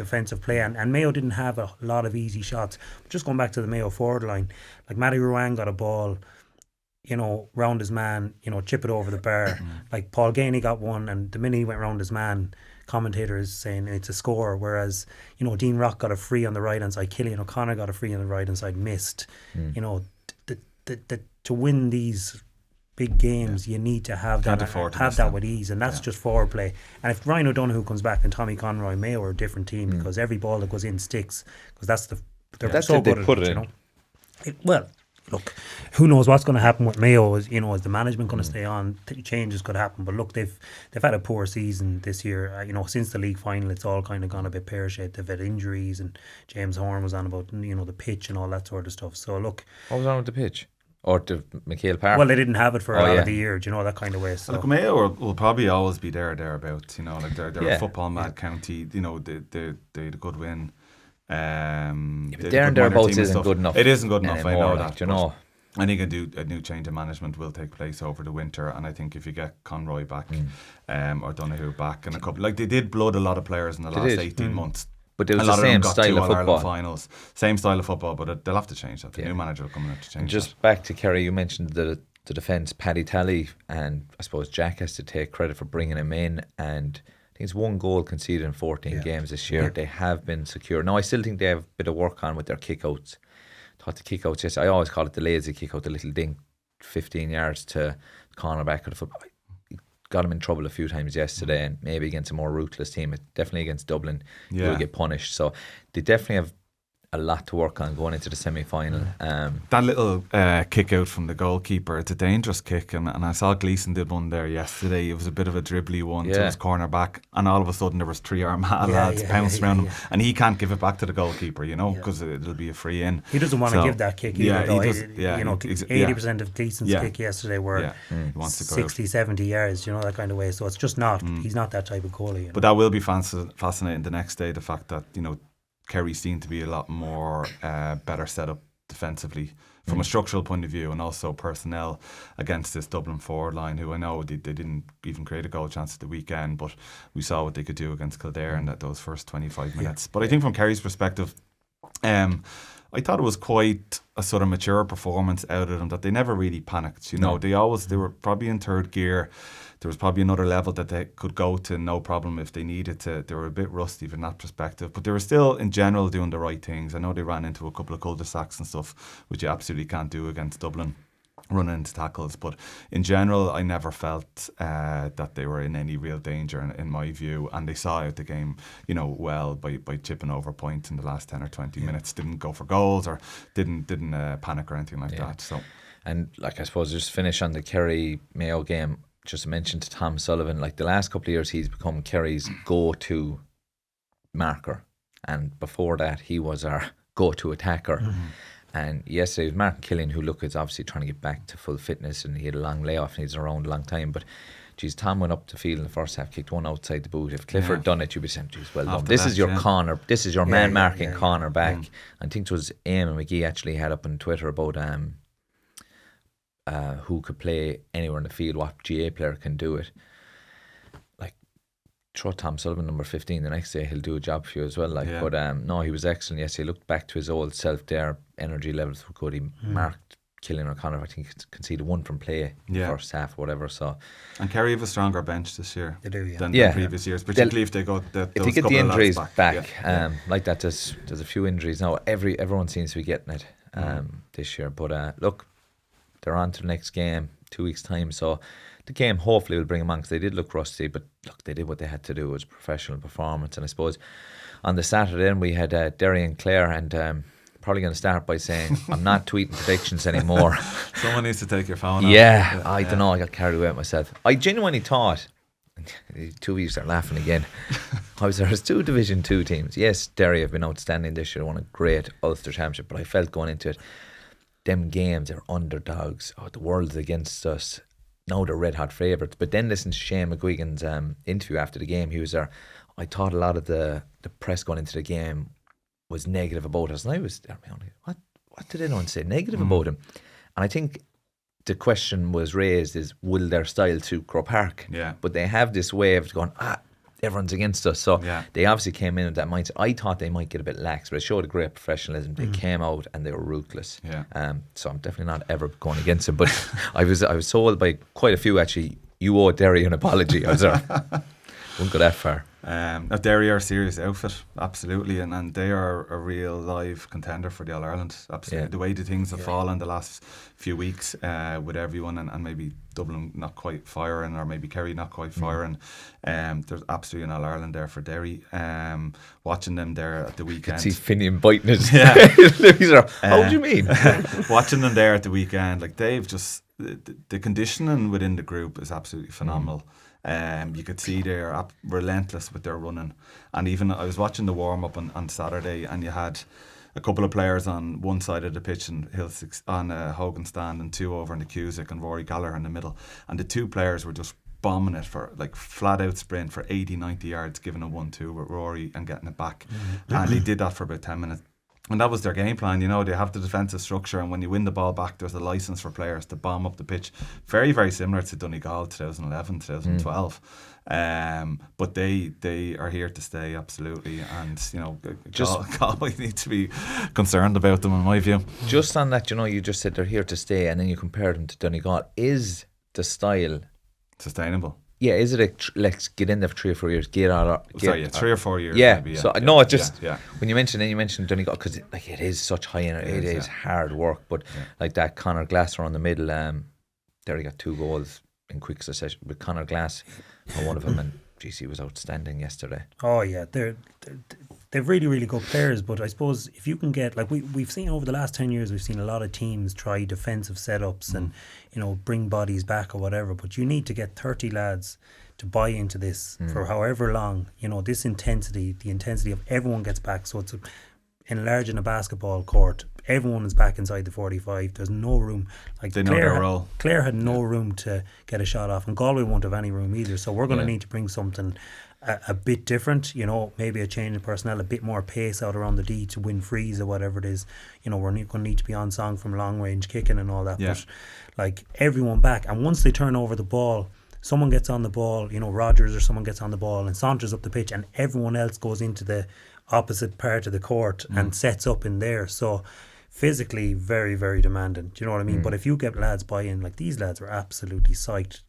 play. And Mayo didn't have a lot of easy shots. But just going back to the Mayo forward line, like, Matty Ruan got a ball, round his man, chip it over the bar. Like, Paul Gainey got one, and the minute he went round his man, commentator is saying it's a score. Whereas, Dean Rock got a free on the right hand side, Killian O'Connor got a free on the right hand side, missed. To win these big games, you need to have that with ease, and that's just forward play. And if Ryan O'Donoghue comes back and Tommy Conroy, Mayo are a different team, because every ball that goes in sticks, because they're so good at it. Well, look, who knows what's going to happen with Mayo? Is the management going to stay on? Changes could happen, but look, they've had a poor season this year. Since the league final, it's all kind of gone a bit pear-shaped. They've had injuries, and James Horn was on about the pitch and all that sort of stuff. So look, what was on with the pitch? Or to McHale Park? Well, they didn't have it for a lot of the year, that kind of way. So. Look, Mayo will probably always be thereabouts. Like, they're a football mad county. They had a good win. Darran thereabouts isn't good enough. It isn't good enough. I know like, that. I think a new change of management will take place over the winter, and I think if you get Conroy back, or Donoghue back, and a couple, like, they did blood a lot of players in the last 18 months. But it was the same style of football. Finals. Same style of football, but they'll have to change that. The new manager will come in to change and just back to Kerry, you mentioned the defence, Paddy Talley, and I suppose Jack has to take credit for bringing him in, and I think it's 1 goal conceded in 14 games this year. They have been secure. Now, I still think they have a bit of work on with their kickouts. Thought the kickouts, yes, I always call it the lazy kickout, the little dink, 15 yards to cornerback of the football. Got him in trouble a few times yesterday, and maybe against a more ruthless team. Definitely against Dublin, he'll get punished. So they definitely have a lot to work on going into the semi-final. That little kick out from the goalkeeper, it's a dangerous kick, and I saw Gleeson did one there yesterday. It was a bit of a dribbly one to his corner back, and all of a sudden there was 3 Armagh lads bounced around him, and he can't give it back to the goalkeeper, because it'll be a free in. He doesn't want to give that kick either, though. 80% of Gleeson's kick yesterday were 60, 70 yards, that kind of way. So it's just not, he's not that type of goalie. But that will be fascinating the next day, the fact that, Kerry seemed to be a lot more better set up defensively from a structural point of view, and also personnel against this Dublin forward line, who I know they didn't even create a goal chance at the weekend, but we saw what they could do against Kildare in those first 25 minutes. But I think from Kerry's perspective, I thought it was quite a sort of mature performance out of them, that they never really panicked. They were probably in third gear. There was probably another level that they could go to, no problem, if they needed to. They were a bit rusty from that perspective, but they were still in general doing the right things. I know they ran into a couple of cul-de-sacs and stuff, which you absolutely can't do against Dublin. running into tackles. But in general, I never felt that they were in any real danger in my view, and they saw out the game, well by chipping over points in the last 10 or 20 minutes. Didn't go for goals or didn't panic or anything like that. So, and I suppose just finish on the Kerry Mayo game. Just to mention to Tom Sullivan, the last couple of years he's become Kerry's go-to marker, and before that he was our go-to attacker. And yesterday it was Martin Killian, who is obviously trying to get back to full fitness, and he had a long layoff and he's around a long time. But geez, Tom went up the field in the first half, kicked one outside the boot. If Clifford done it, you'd be saying, geez, well done. This is your corner, this is your man marking corner back. I think it was Eamon McGee actually had up on Twitter about who could play anywhere in the field, what GA player can do it. Throw Tom Sullivan number 15 the next day, he'll do a job for you as well. But no, he was excellent. Yes, he looked back to his old self there. Energy levels were good. He marked Killian O'Connor. I think he conceded one from play first half or whatever. So, and Kerry have a stronger bench this year than previous years, particularly if they get the injuries back. Like that, there's a few injuries now. Everyone seems to be getting it this year. But look, they're on to the next game 2 weeks time. So the game hopefully will bring them on, because they did look rusty, but look, they did what they had to do. It was a professional performance. And I suppose on the Saturday then we had Darran Clare, and probably going to start by saying I'm not tweeting predictions anymore. Someone needs to take your phone off. I don't know, I got carried away with myself. I genuinely thought, 2 of you start laughing again, there's 2 Division 2 teams. Yes, Derry have been outstanding this year, won a great Ulster Championship, but I felt going into it, them games are underdogs. The world's against us. Now they're red hot favourites. But then listen to Shane McGuigan's interview after the game. He was there. I thought a lot of the press going into the game was negative about us, and I was there. What did anyone say negative about him? And I think the question was raised is, will their style suit Croke Park? Yeah. But they have this way of going, everyone's against us. So they obviously came in with that mindset. I thought they might get a bit lax, but it showed a great professionalism. They came out and they were ruthless. So I'm definitely not ever going against them. But I was told by quite a few, actually, you owe Derry an apology. I was there. Wouldn't go that far. Derry are a serious outfit, absolutely, and they are a real live contender for the All-Ireland. Absolutely, the way the things have fallen the last few weeks with everyone, and maybe Dublin not quite firing, or maybe Kerry not quite firing. There's absolutely an All-Ireland there for Derry. Watching them there at the weekend, you could see Finian biting his. How do you mean? Watching them there at the weekend, they've just the conditioning within the group is absolutely phenomenal. You could see they're relentless with their running, and even I was watching the warm up on Saturday, and you had a couple of players on one side of the pitch and on Hogan stand, and 2 over in the Cusick, and Rory Gallagher in the middle, and the 2 players were just bombing it for flat out sprint for 80-90 yards, giving a 1-2 with Rory and getting it back. And they did that for about 10 minutes. And that was their game plan. They have the defensive structure, and when you win the ball back, there's a license for players to bomb up the pitch. Very, very similar to Donegal 2011, 2012. But they are here to stay, absolutely. And, Galway need to be concerned about them, in my view. Just on that, you just said they're here to stay, and then you compared them to Donegal. Is the style sustainable? Yeah, is it let's get in there for 3 or 4 years, 3 or 4 years. Yeah, maybe, so no, it just when you mentioned Donegal, because it is such high energy, it is hard work, but that Conor Glasser on the middle, there he got 2 goals in quick succession with Conor Glass, one of them, and GC was outstanding yesterday. Oh yeah, they've really, really good players, but I suppose if you can get, we've seen over the last 10 years, we've seen a lot of teams try defensive setups and bring bodies back or whatever, but you need to get 30 lads to buy into this for however long. This intensity, the intensity of everyone gets back, so it's enlarging a basketball court. Everyone is back inside the 45. There's no room. They know their role. Clare had no room to get a shot off, and Galway won't have any room either. So we're going to need to bring something a bit different. Maybe a change in personnel, a bit more pace out around the D to win frees or whatever it is. We're going to need to be on song from long range kicking and all that. Yeah. But everyone back, and once they turn over the ball, someone gets on the ball. Rogers or someone gets on the ball and saunters up the pitch, and everyone else goes into the opposite part of the court and sets up in there. So physically very, very demanding. Do you know what I mean? But if you get lads buy-in, these lads are absolutely psyched.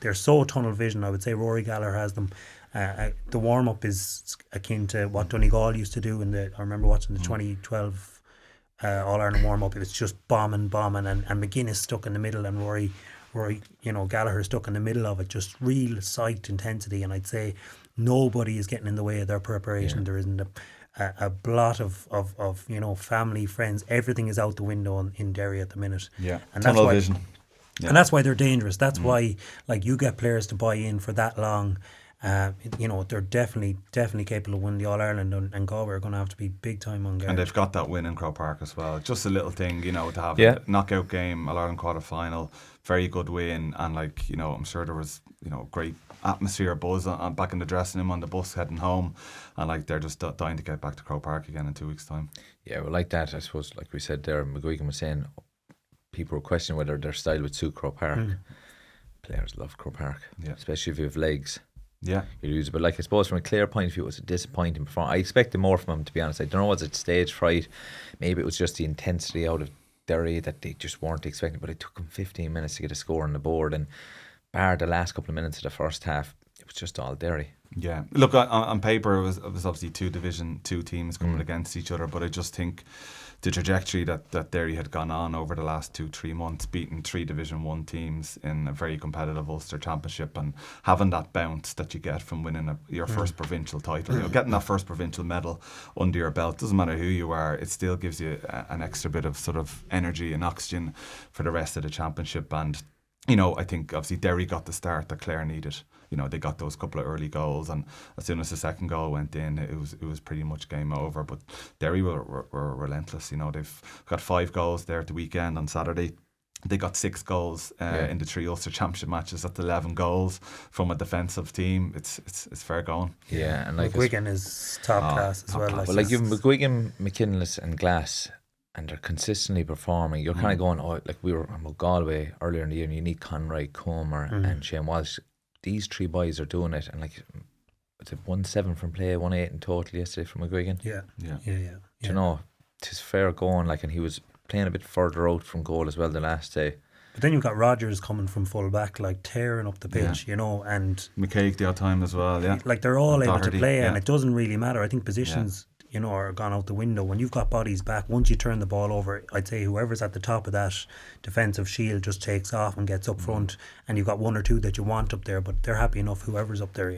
They're so tunnel vision. I would say Rory Gallagher has them. The warm-up is akin to what Donegal used to do I remember watching the 2012 All Ireland warm up. It was just bombing, and McGuinness stuck in the middle, and Rory, Gallagher stuck in the middle of it. Just real sight intensity, and I'd say nobody is getting in the way of their preparation. There isn't a blot of family, friends. Everything is out the window in Derry at the minute. Yeah, and tunnel vision. And that's why they're dangerous. That's why, like, you get players to buy in for that long. They're definitely capable of winning the All Ireland, and Galway are going to have to be big time on guard. And they've got that win in Croke Park as well. Just a little thing, to have a knockout game, All Ireland quarter final, very good win, and I'm sure there was great atmosphere, buzz back in the dressing room on the bus heading home, and they're just dying to get back to Croke Park again in 2 weeks' time. Yeah, well, like that, I suppose, like we said there, McGuigan was saying people were questioning whether their style would suit Croke Park. Players love Croke Park, especially if you have legs. Yeah, you lose it. But I suppose from a clear point of view, it was a disappointing performance. I expected more from him, to be honest. I don't know, was it stage fright? Maybe it was just the intensity out of Derry that they just weren't expecting. But it took them 15 minutes to get a score on the board, and bar the last couple of minutes of the first half, it was just all Derry. Yeah, look, on paper it was obviously two Division 2 teams coming against each other, but I just think the trajectory that Derry had gone on over the last 2-3 months, beating 3 Division 1 teams in a very competitive Ulster Championship, and having that bounce that you get from winning your first provincial title, getting that first provincial medal under your belt, doesn't matter who you are, it still gives you an extra bit of sort of energy and oxygen for the rest of the championship. And I think obviously Derry got the start that Clare needed. They got those couple of early goals, and as soon as the second goal went in, it was pretty much game over. But Derry were relentless. They've got 5 goals there at the weekend on Saturday. They got 6 goals in the 3 Ulster Championship matches. That's 11 goals from a defensive team. It's fair going. Yeah, and McGuigan is top class as well. Well, you've McGuigan, McKinless, and Glass, and they're consistently performing. You're kind of going, we were on Galway earlier in the year, and you need Conroy, Comer, and Shane Walsh. These 3 boys are doing it, and it's 1-7 from play, 1-8 in total yesterday from McGuigan. Yeah. Do it's fair going, and he was playing a bit further out from goal as well the last day. But then you've got Rogers coming from full back, tearing up the pitch, and McCaig the odd time as well, they're all able to play, and it doesn't really matter. I think positions are gone out the window. When you've got bodies back, once you turn the ball over, I'd say whoever's at the top of that defensive shield just takes off and gets up front, and you've got 1 or 2 that you want up there, but they're happy enough whoever's up there,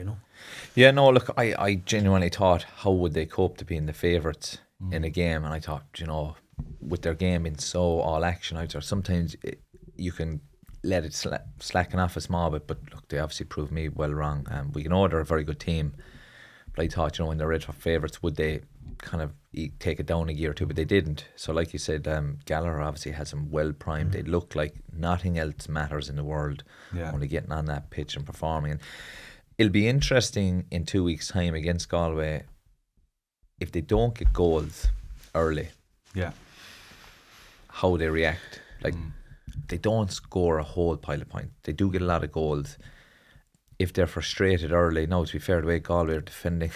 Yeah, no, look, I genuinely thought, how would they cope to being the favourites in a game? And I thought, with their game being so all action out there, sometimes you can let it slacken off a small bit, but look, they obviously proved me well wrong. We know they're a very good team, but I thought, when they're red for favourites, would they kind of take it down a gear or 2? But they didn't. So like you said, Gallagher obviously has them well primed. They look like nothing else matters in the world, only getting on that pitch and performing. And it'll be interesting in 2 weeks' time against Galway, if they don't get goals early, how they react. They don't score a whole pile of points. They do get a lot of goals. If they're frustrated early, now to be fair, the way Galway are defending,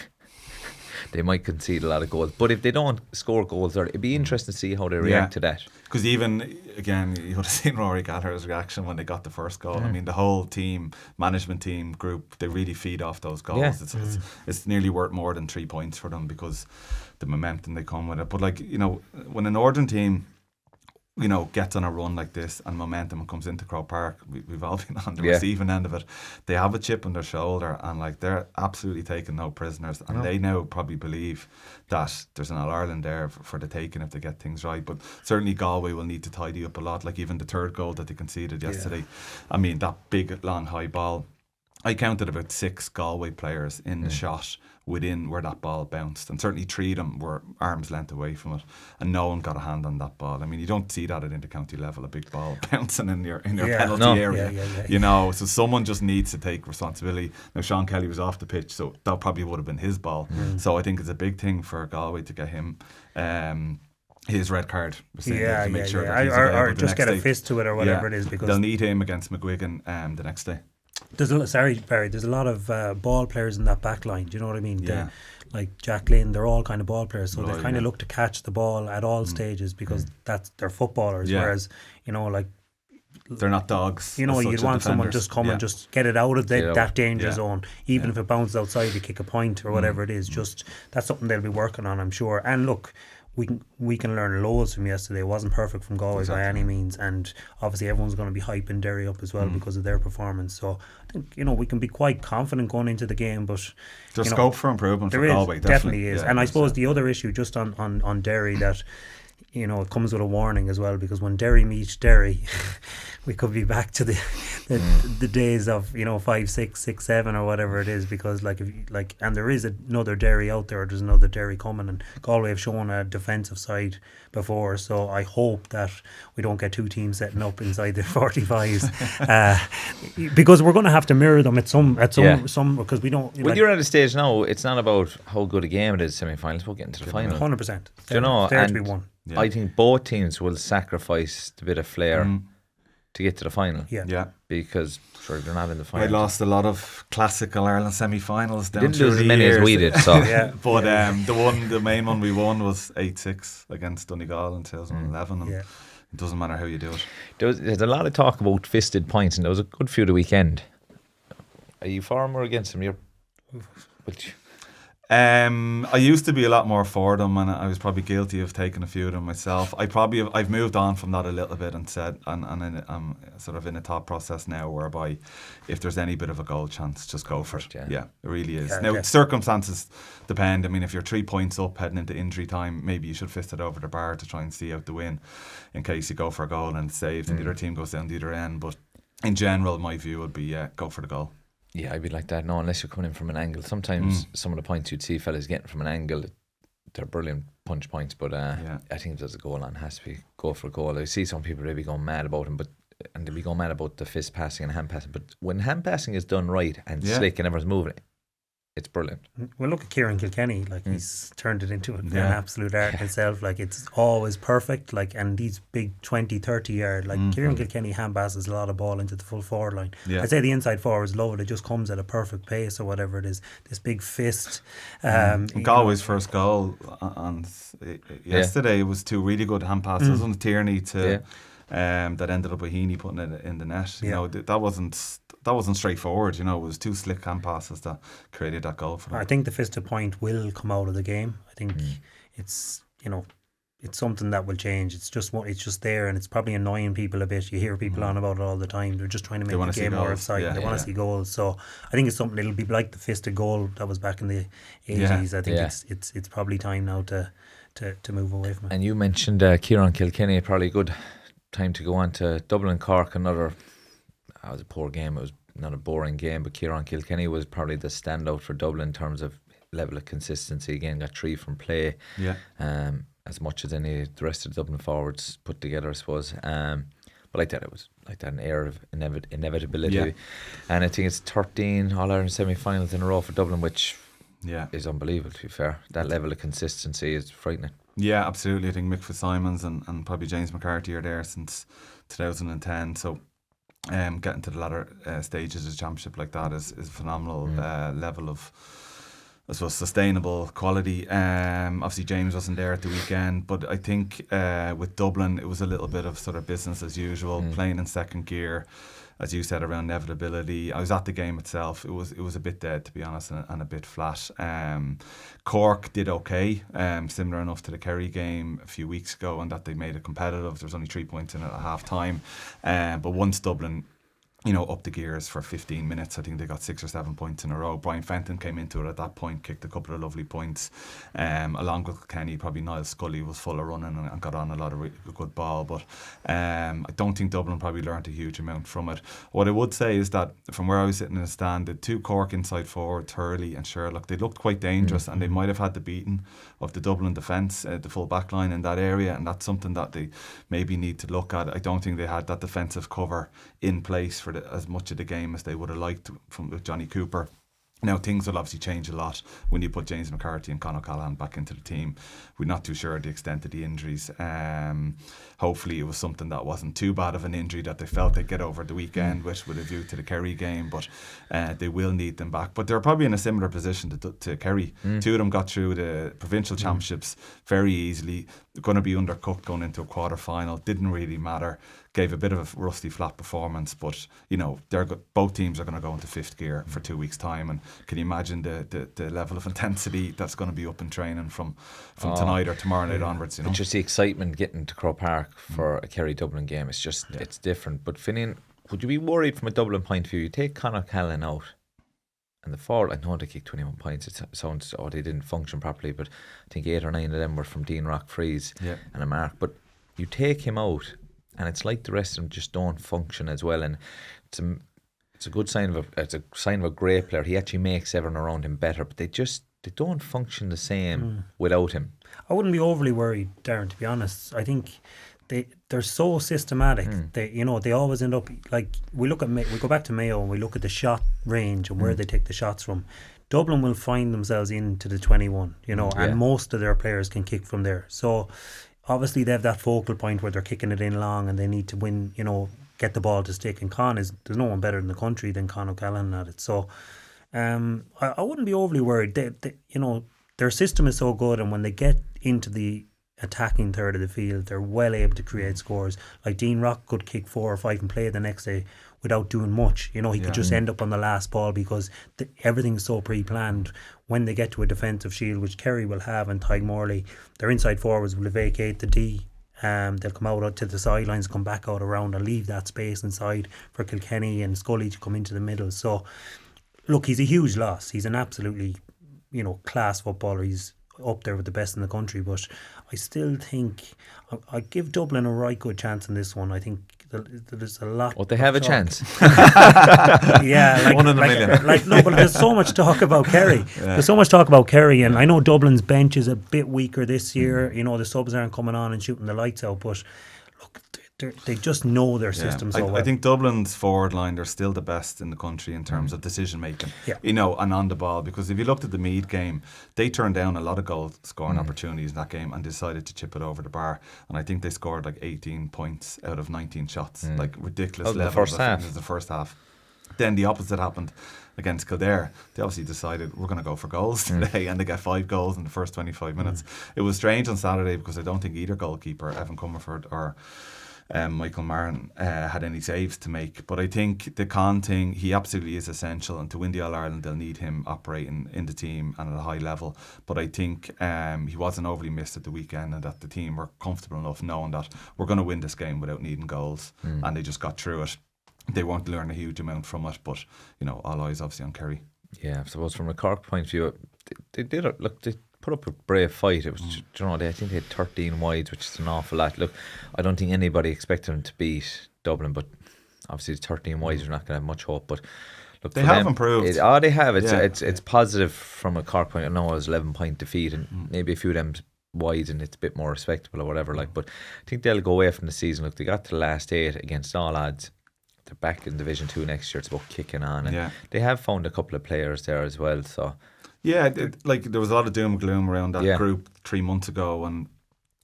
they might concede a lot of goals. But if they don't score goals early, it'd be interesting to see how they react to that. Because even, again, you would have seen Rory Gallagher's reaction when they got the first goal. I mean, the whole team, management team, group, they really feed off those goals. It's nearly worth more than 3 points for them because the momentum they come with it. But when a Northern team gets on a run like this and momentum comes into Croke Park, we've all been on the receiving end of it. They have a chip on their shoulder, and they're absolutely taking no prisoners, and they now probably believe that there's an All-Ireland there for the taking if they get things right. But certainly Galway will need to tidy up a lot, even the 3rd goal that they conceded yesterday. I mean, that big long high ball, I counted about 6 Galway players in the shot within where that ball bounced, and certainly 3 of them were arm's length away from it, and no one got a hand on that ball. I mean, you don't see that at intercounty level, a big ball bouncing in your penalty area. So someone just needs to take responsibility. Now Sean Kelly was off the pitch, so that probably would have been his ball. So I think it's a big thing for Galway to get him his red card, to make sure that he's or just get a fist to it or whatever it is, because they'll need him against McGuigan the next day. There's a lot of ball players in that back line. Do you know what I mean? Like Jack Lynn, they're all kind of ball players, so they kind of look to catch the ball at all stages because they're footballers. Whereas they're not dogs. You'd want someone just come and just get it out of that danger zone, even if it bounces outside, you kick a point or whatever it is. Just that's something they'll be working on, I'm sure. And look, we can learn loads from yesterday. It wasn't perfect from Galway by any means, and obviously everyone's going to be hyping Derry up as well because of their performance. So I think we can be quite confident going into the game, but there's scope for improvement for Galway. Definitely is. And I suppose the other issue just on Derry that it comes with a warning as well, because when Derry meets Derry, we could be back to the days of 5, 6, 6, 7 or whatever it is, because and there is another Derry out there. There's another Derry coming, and Galway have shown a defensive side before, so I hope that we don't get two teams setting up inside the 45s, because we're going to have to mirror them at some because we don't. Well, you're at a stage now. It's not about how good a game it is semi-finals. We'll get into the final. 100%. Fair to be won. Yeah. I think both teams will sacrifice the bit of flair to get to the final. Yeah. Because sure they're not in the final. I lost a lot of classical Ireland semi-finals down didn't through lose the as many years. as we did. So Yeah. But the main one we won was 8-6 against Donegal in 2011. And it doesn't matter how you do it. There's a lot of talk about fisted points, and there was a good few the weekend. Are you for them or against them? I used to be a lot more for them, and I was probably guilty of taking a few of them myself. I've moved on from that a little bit and said, and I'm sort of in a thought process now whereby if there's any bit of a goal chance, just go for it. Yeah, it really is. Now circumstances depend. I mean, if you're 3 points up heading into injury time, maybe you should fist it over the bar to try and see out the win, in case you go for a goal and it's saved and the other team goes down the other end. But in general, my view would be go for the goal. Yeah, I'd be like that. No, unless you're coming in from an angle. Sometimes some of the points you'd see fellas getting from an angle, they're brilliant punch points. But I think there's a goal on. Has to be go for a goal. I see some people really going mad about him, and they'll be going mad about the fist passing and hand passing. But when hand passing is done right and slick and everyone's moving, it's brilliant. Well, look at Kieran Kilkenny. He's turned it into an absolute art himself. It's always perfect. And these big 20, 30 yard. Kieran Kilkenny hand passes a lot of ball into the full forward line. Yeah. I'd say the inside forwards love it. It just comes at a perfect pace or whatever it is. This big fist. Galway's first goal on yesterday was two really good hand passes on Tierney to that ended up with Heaney putting it in the net. You know, that wasn't straightforward. It was two slick hand passes that created that goal for them. I think the fisted point will come out of the game. I think it's something that will change. It's just there, and it's probably annoying people a bit. You hear people on about it all the time. They're just trying to make the game more exciting. They want to see goals. So I think it's something. It'll be like the fisted goal that was back in the 80s. I think it's probably time now to move away from it. And you mentioned Kieran Kilkenny, probably a good time to go on to Dublin Cork. Another. It was a poor game. It was not a boring game, but Kieran Kilkenny was probably the standout for Dublin in terms of level of consistency. Again, got 3 from play. Yeah. As much as any of the rest of the Dublin forwards put together, I suppose. But like that, it was like that, an air of inevitability. Yeah. And I think it's 13 All-Ireland semi-finals in a row for Dublin, which is unbelievable, to be fair. That level of consistency is frightening. Yeah, absolutely. I think Mick Fitzsimons and probably James McCarthy are there since 2010. So getting to the latter stages of the championship like that is a phenomenal level of, I suppose, sustainable quality. Obviously James wasn't there at the weekend, but I think with Dublin it was a little bit of sort of business as usual, playing in second gear, as you said, around inevitability. I was at the game itself. It was a bit dead, to be honest, and a bit flat. Cork did okay, similar enough to the Kerry game a few weeks ago, and that they made it competitive. There was only 3 points in it at half time, but once Dublin up the gears for 15 minutes, I think they got 6 or 7 points in a row. Brian Fenton came into it at that point, kicked a couple of lovely points, along with Kenny. Probably Niall Scully was full of running and got on a lot of good ball, but I don't think Dublin probably learned a huge amount from it. What I would say is that from where I was sitting in the stand, the 2 Cork inside forwards, Hurley and Sherlock, they looked quite dangerous, and they might have had the beating of the Dublin defence, the full back line in that area, and that's something that they maybe need to look at. I don't think they had that defensive cover in place for as much of the game as they would have liked with Johnny Cooper. Now, things will obviously change a lot when you put James McCarthy and Conor Callahan back into the team. We're not too sure of the extent of the injuries. Hopefully it was something that wasn't too bad of an injury that they felt they'd get over the weekend with a view to the Kerry game, but they will need them back. But they're probably in a similar position to Kerry. 2 of them got through the provincial championships very easily. going to be undercooked going into a quarter final. Didn't really matter. Gave a bit of a rusty flat performance, but both teams are going to go into fifth gear for 2 weeks' time. And can you imagine the level of intensity that's going to be up in training from tonight or tomorrow night onwards? It's just the excitement getting to Croke Park for a Kerry Dublin game. It's just it's different. But Finian, would you be worried from a Dublin point of view? You take Conor Callan out. And the forward, I know they kicked 21 points. It sounds, they didn't function properly, but I think 8 or 9 of them were from Dean Rock frees and a mark. But you take him out, and it's like the rest of them just don't function as well. And it's a good sign of a great player. He actually makes everyone around him better, but they don't function the same without him. I wouldn't be overly worried, Darren, to be honest. I think they're so systematic. They always end up like we go back to Mayo and we look at the shot range and where they take the shots from. Dublin will find themselves into the 21, and most of their players can kick from there. So obviously they have that focal point where they're kicking it in long and they need to win, get the ball to stick. And there's no one better in the country than Con O'Callaghan at it. So I wouldn't be overly worried. Their system is so good, and when they get into the attacking third of the field, they're well able to create scores. Like Dean Rock could kick 4 or 5 and play the next day without doing much. He could just end up on the last ball because everything's so pre-planned. When they get to a defensive shield, which Kerry will have, and Tadhg Morley, their inside forwards will vacate the D. They'll come out to the sidelines, come back out around and leave that space inside for Kilkenny and Scully to come into the middle. So look, he's a huge loss. He's an absolutely class footballer. He's up there with the best in the country, but I still think I give Dublin a right good chance in this one. I think there's a lot. They have a chance. Yeah, one in a million. No, but there's so much talk about Kerry. There's so much talk about Kerry, and I know Dublin's bench is a bit weaker this year. The subs aren't coming on and shooting the lights out, but look, they just know their system so well. I think Dublin's forward line, they're still the best in the country in terms of decision making, and on the ball. Because if you looked at the Meath game, they turned down a lot of goal scoring opportunities in that game and decided to chip it over the bar. And I think they scored like 18 points out of 19 shots, like ridiculous level. The first half. Then the opposite happened against Kildare. They obviously decided we're going to go for goals today, and they get 5 goals in the first 25 minutes. It was strange on Saturday because I don't think either goalkeeper, Evan Comerford or Michael Marin, had any saves to make. But I think the Con thing, he absolutely is essential, and to win the All-Ireland they'll need him operating in the team and at a high level. But I think he wasn't overly missed at the weekend, and that the team were comfortable enough knowing that we're going to win this game without needing goals, and they just got through it. They won't learn a huge amount from it, but all eyes obviously on Kerry. Yeah, I suppose from a Cork point of view, they did it. Look, they put up a brave fight. It was, I think they had 13 wides, which is an awful lot. Look, I don't think anybody expected them to beat Dublin, but obviously 13 wides, you're not going to have much hope. But look, they have improved. They have. It's positive from a Cork point. I know it was 11-point defeat, and maybe a few of them wides, and it's a bit more respectable or whatever. But I think they'll go away from the season. Look, they got to the last 8 against all odds. They're back in Division 2 next year. It's about kicking on, and they have found a couple of players there as well. So there was a lot of doom and gloom around that group 3 months ago, and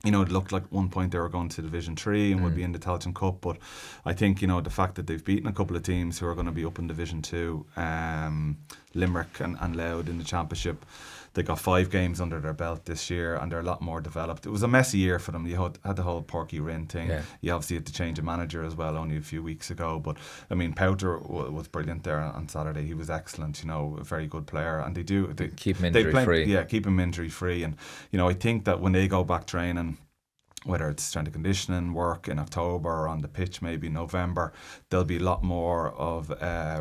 it looked like at one point they were going to Division 3 and would be in the Tailteann Cup. But I think the fact that they've beaten a couple of teams who are going to be up in Division 2, Limerick and Louth in the Championship. They got 5 games under their belt this year, and they're a lot more developed. It was a messy year for them. You had the whole Porky Rinn thing. You obviously had to change a manager as well only a few weeks ago. But I mean, Powter was brilliant there on Saturday. He was excellent. a very good player, and they keep him injury free. Yeah, keep him injury free. And I think that when they go back training, whether it's strength and conditioning work in October or on the pitch maybe in November, there'll be a lot more of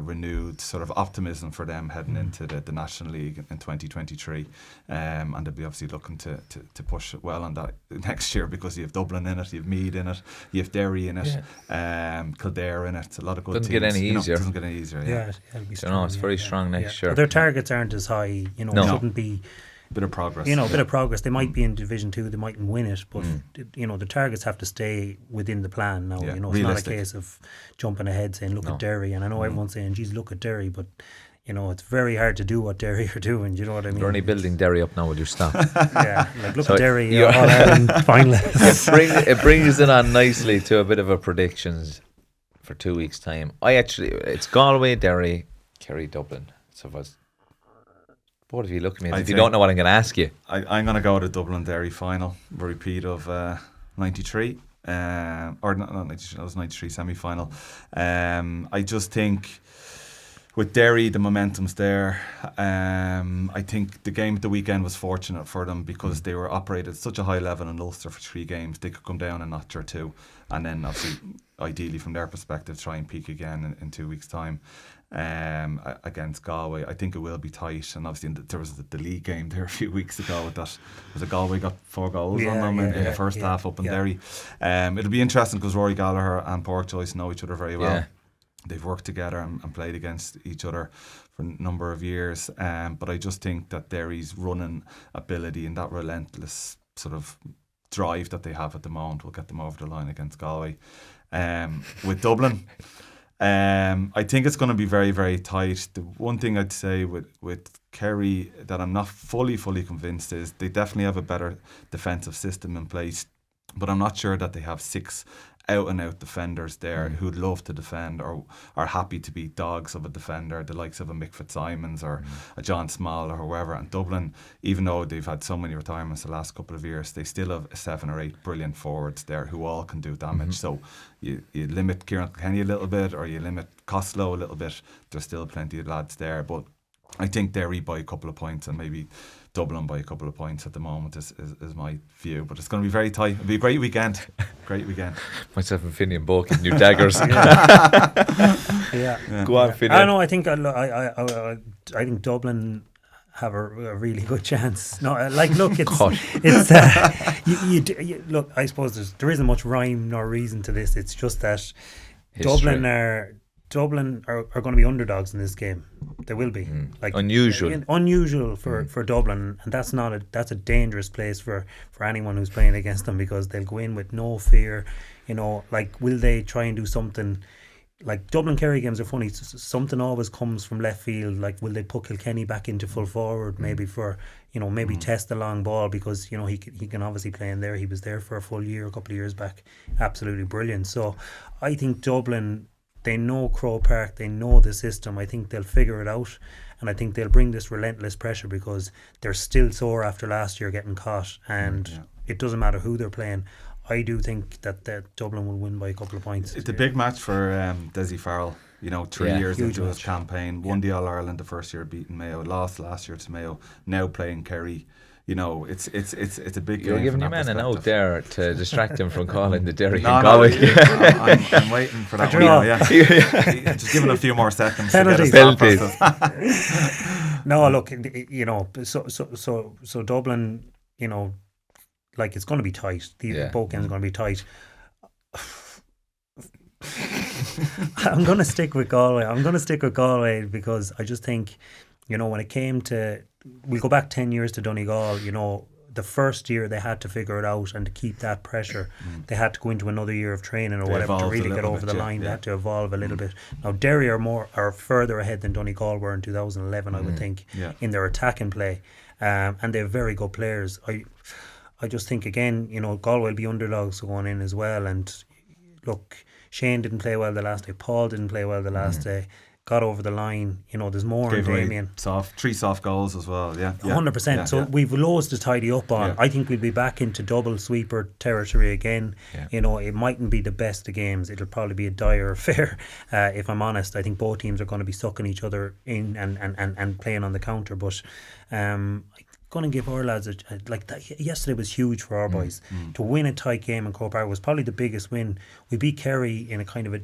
renewed sort of optimism for them heading into the National League in 2023, and they'll be obviously looking to push it well on that next year, because you have Dublin in it, you have Meath in it, you have Derry in it, Kildare in it. It's a lot of good doesn't teams. Get any easier. Doesn't get any easier. It'll be strong, it's very strong next year. But their targets aren't as high. Shouldn't be. Bit of progress. Bit of progress. They might be in Division 2, they mightn't win it, but the targets have to stay within the plan now. It's realistic. not a case of jumping ahead saying look at Derry, and I know everyone's saying geez, look at Derry, but it's very hard to do what Derry are doing. Do you know what I mean? You're only building Derry up now. Will you stop? Look at Derry, all Ireland finalists. It brings it on nicely to a bit of a predictions for 2 weeks' time. It's Galway, Derry, Kerry, Dublin. So if I was Both of you look at me as I if you think- don't know what I'm going to ask you. I'm going to go to Dublin Derry final, a repeat of 93. Or not 93, that was 93 semi-final. I just think with Derry, the momentum's there. I think the game at the weekend was fortunate for them because they were operated at such a high level in Ulster for 3 games. They could come down a notch or two, and then obviously, ideally from their perspective, try and peak again in 2 weeks' time. Against Galway, I think it will be tight, and obviously there was the league game there a few weeks ago. That was Galway got 4 goals on them in the first half up in Derry. It'll be interesting because Rory Gallagher and Pádraig Joyce know each other very well. Yeah. They've worked together and played against each other for a number of years. But I just think that Derry's running ability and that relentless sort of drive that they have at the moment will get them over the line against Galway. With Dublin, I think it's going to be very, very tight. The one thing I'd say with Kerry that I'm not fully convinced is they definitely have a better defensive system in place, but I'm not sure that they have 6 out-and-out defenders there who'd love to defend or are happy to be dogs of a defender, the likes of a Mick Fitzsimons or a John Small or whoever. And Dublin, even though they've had so many retirements the last couple of years, they still have 7 or 8 brilliant forwards there who all can do damage. So you limit Kieran Kenny a little bit or you limit Costello a little bit. There's still plenty of lads there. But I think Derry by a couple of points and maybe Dublin by a couple of points at the moment is my view. But it's going to be very tight. It'll be a great weekend. Great weekend. Myself and Finian both getting new daggers. Yeah. Go on, Finian. I know. I think Dublin have a really good chance. No, look, look. I suppose there isn't much rhyme nor reason to this. It's just that History. Dublin are going to be underdogs in this game. They will be unusual for Dublin, and that's a dangerous place for anyone who's playing against them because they'll go in with no fear. Will they try and do something? Like Dublin Kerry games are funny. Something always comes from left field. Like, will they put Kilkenny back into full forward? Maybe test the long ball because he can obviously play in there. He was there for a full year a couple of years back. Absolutely brilliant. So I think Dublin. They know Croke Park, they know the system. I think they'll figure it out, and I think they'll bring this relentless pressure because they're still sore after last year getting caught, and it doesn't matter who they're playing. I do think that Dublin will win by a couple of points. It's a big match for Desi Farrell. 3 years into his campaign, won the All-Ireland the first year beating Mayo, lost last year to Mayo, now playing Kerry. It's a big game. You're giving your man a note there to distract him from calling the Derry No, and Galway. I'm waiting for that one. Yeah. Just give it a few more seconds. Penalties. No, look, so Dublin, it's going to be tight. Both games are going to be tight. I'm going to stick with Galway because I just think, when it came to, we'll go back 10 years to Donegal, the first year they had to figure it out and to keep that pressure, they had to go into another year of training or whatever to really get over the line. They had to evolve a little bit. Now Derry are further ahead than Donegal were in 2011, I would think, in their attacking play, and they have very good players. I just think again, Galway will be underdogs going in as well. And look, Shane didn't play well the last day. Paul didn't play well the last day. Got over the line. There's more in Damien. 3 soft goals as well. 100%. So we've loads to tidy up on. I think we'll be back into double sweeper territory again. It mightn't be the best of games. It'll probably be a dire affair. If I'm honest, I think both teams are going to be sucking each other in and playing on the counter. But I'm going to give our lads yesterday was huge for our boys. To win a tight game in Croke Park was probably the biggest win. We beat Kerry in a kind of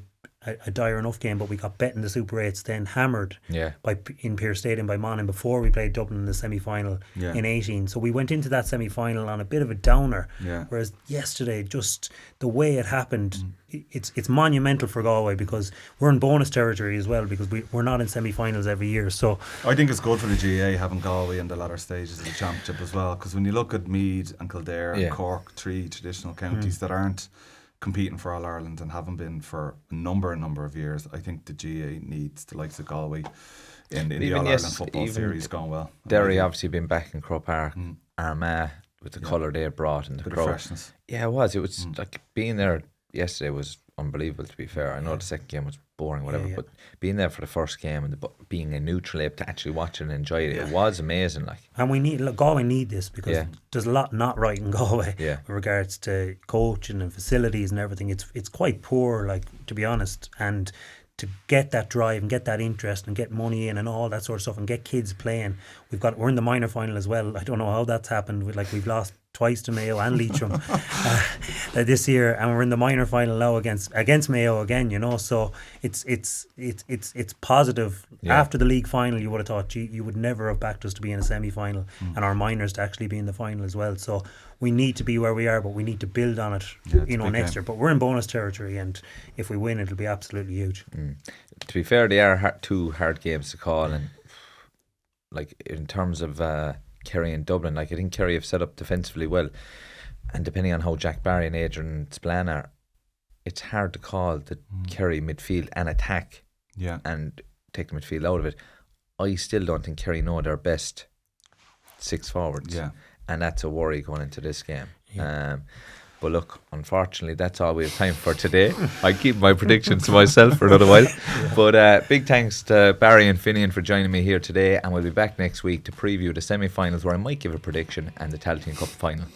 a dire enough game, but we got bet in the Super 8s, then hammered in Pearse Stadium by Monaghan before we played Dublin in the semi-final in 18. So we went into that semi-final on a bit of a downer, whereas yesterday, just the way it happened, it's monumental for Galway because we're in bonus territory as well because we're not in semi-finals every year. So I think it's good for the GAA having Galway in the latter stages of the championship as well, because when you look at Meath and Kildare and Cork, 3 traditional counties that aren't competing for All Ireland and haven't been for a number of years, I think the GAA needs the likes of Galway in the All Ireland football series going well. Derry obviously been back in Croke Park, Armagh with the colour they brought and the bit crowd. of freshness. Yeah, it was. It was like being there. yesterday was unbelievable, to be fair. I know the second game was boring, whatever, Yeah. but being there for the first game and being a neutral able to actually watch it and enjoy it, it was amazing. Like, And we need Galway need this because Yeah. there's a lot not right in Galway Yeah. with regards to coaching and facilities and everything. It's quite poor, like, to be honest. And to get that drive and get that interest and get money in and all that sort of stuff and get kids playing, we're in the minor final as well. I don't know how that's happened. We've lost twice to Mayo and Leitrim this year, and we're in the minor final now against Mayo again. You know, so it's positive. Yeah. After the league final, you would have thought, gee, you would never have backed us to be in a semi-final and our minors to actually be in the final as well. So we need to be where we are, but we need to build on it. Yeah, it's a big next game. year. But we're in bonus territory, and if we win, it'll be absolutely huge. to be fair, they are two hard games to call, and like in terms of Kerry and Dublin, like I think Kerry have set up defensively well, and depending on how Jack Barry and Adrian Spillane are, it's hard to call the Kerry midfield and attack Yeah. and take the midfield out of it. I still don't think Kerry know their best six forwards, Yeah. and that's a worry going into this game. But look, unfortunately, that's all we have time for today. I keep my predictions to myself for another while. But big thanks to Barry and Finian for joining me here today, and we'll be back next week to preview the semi-finals, where I might give a prediction, and the Tailteann Cup final.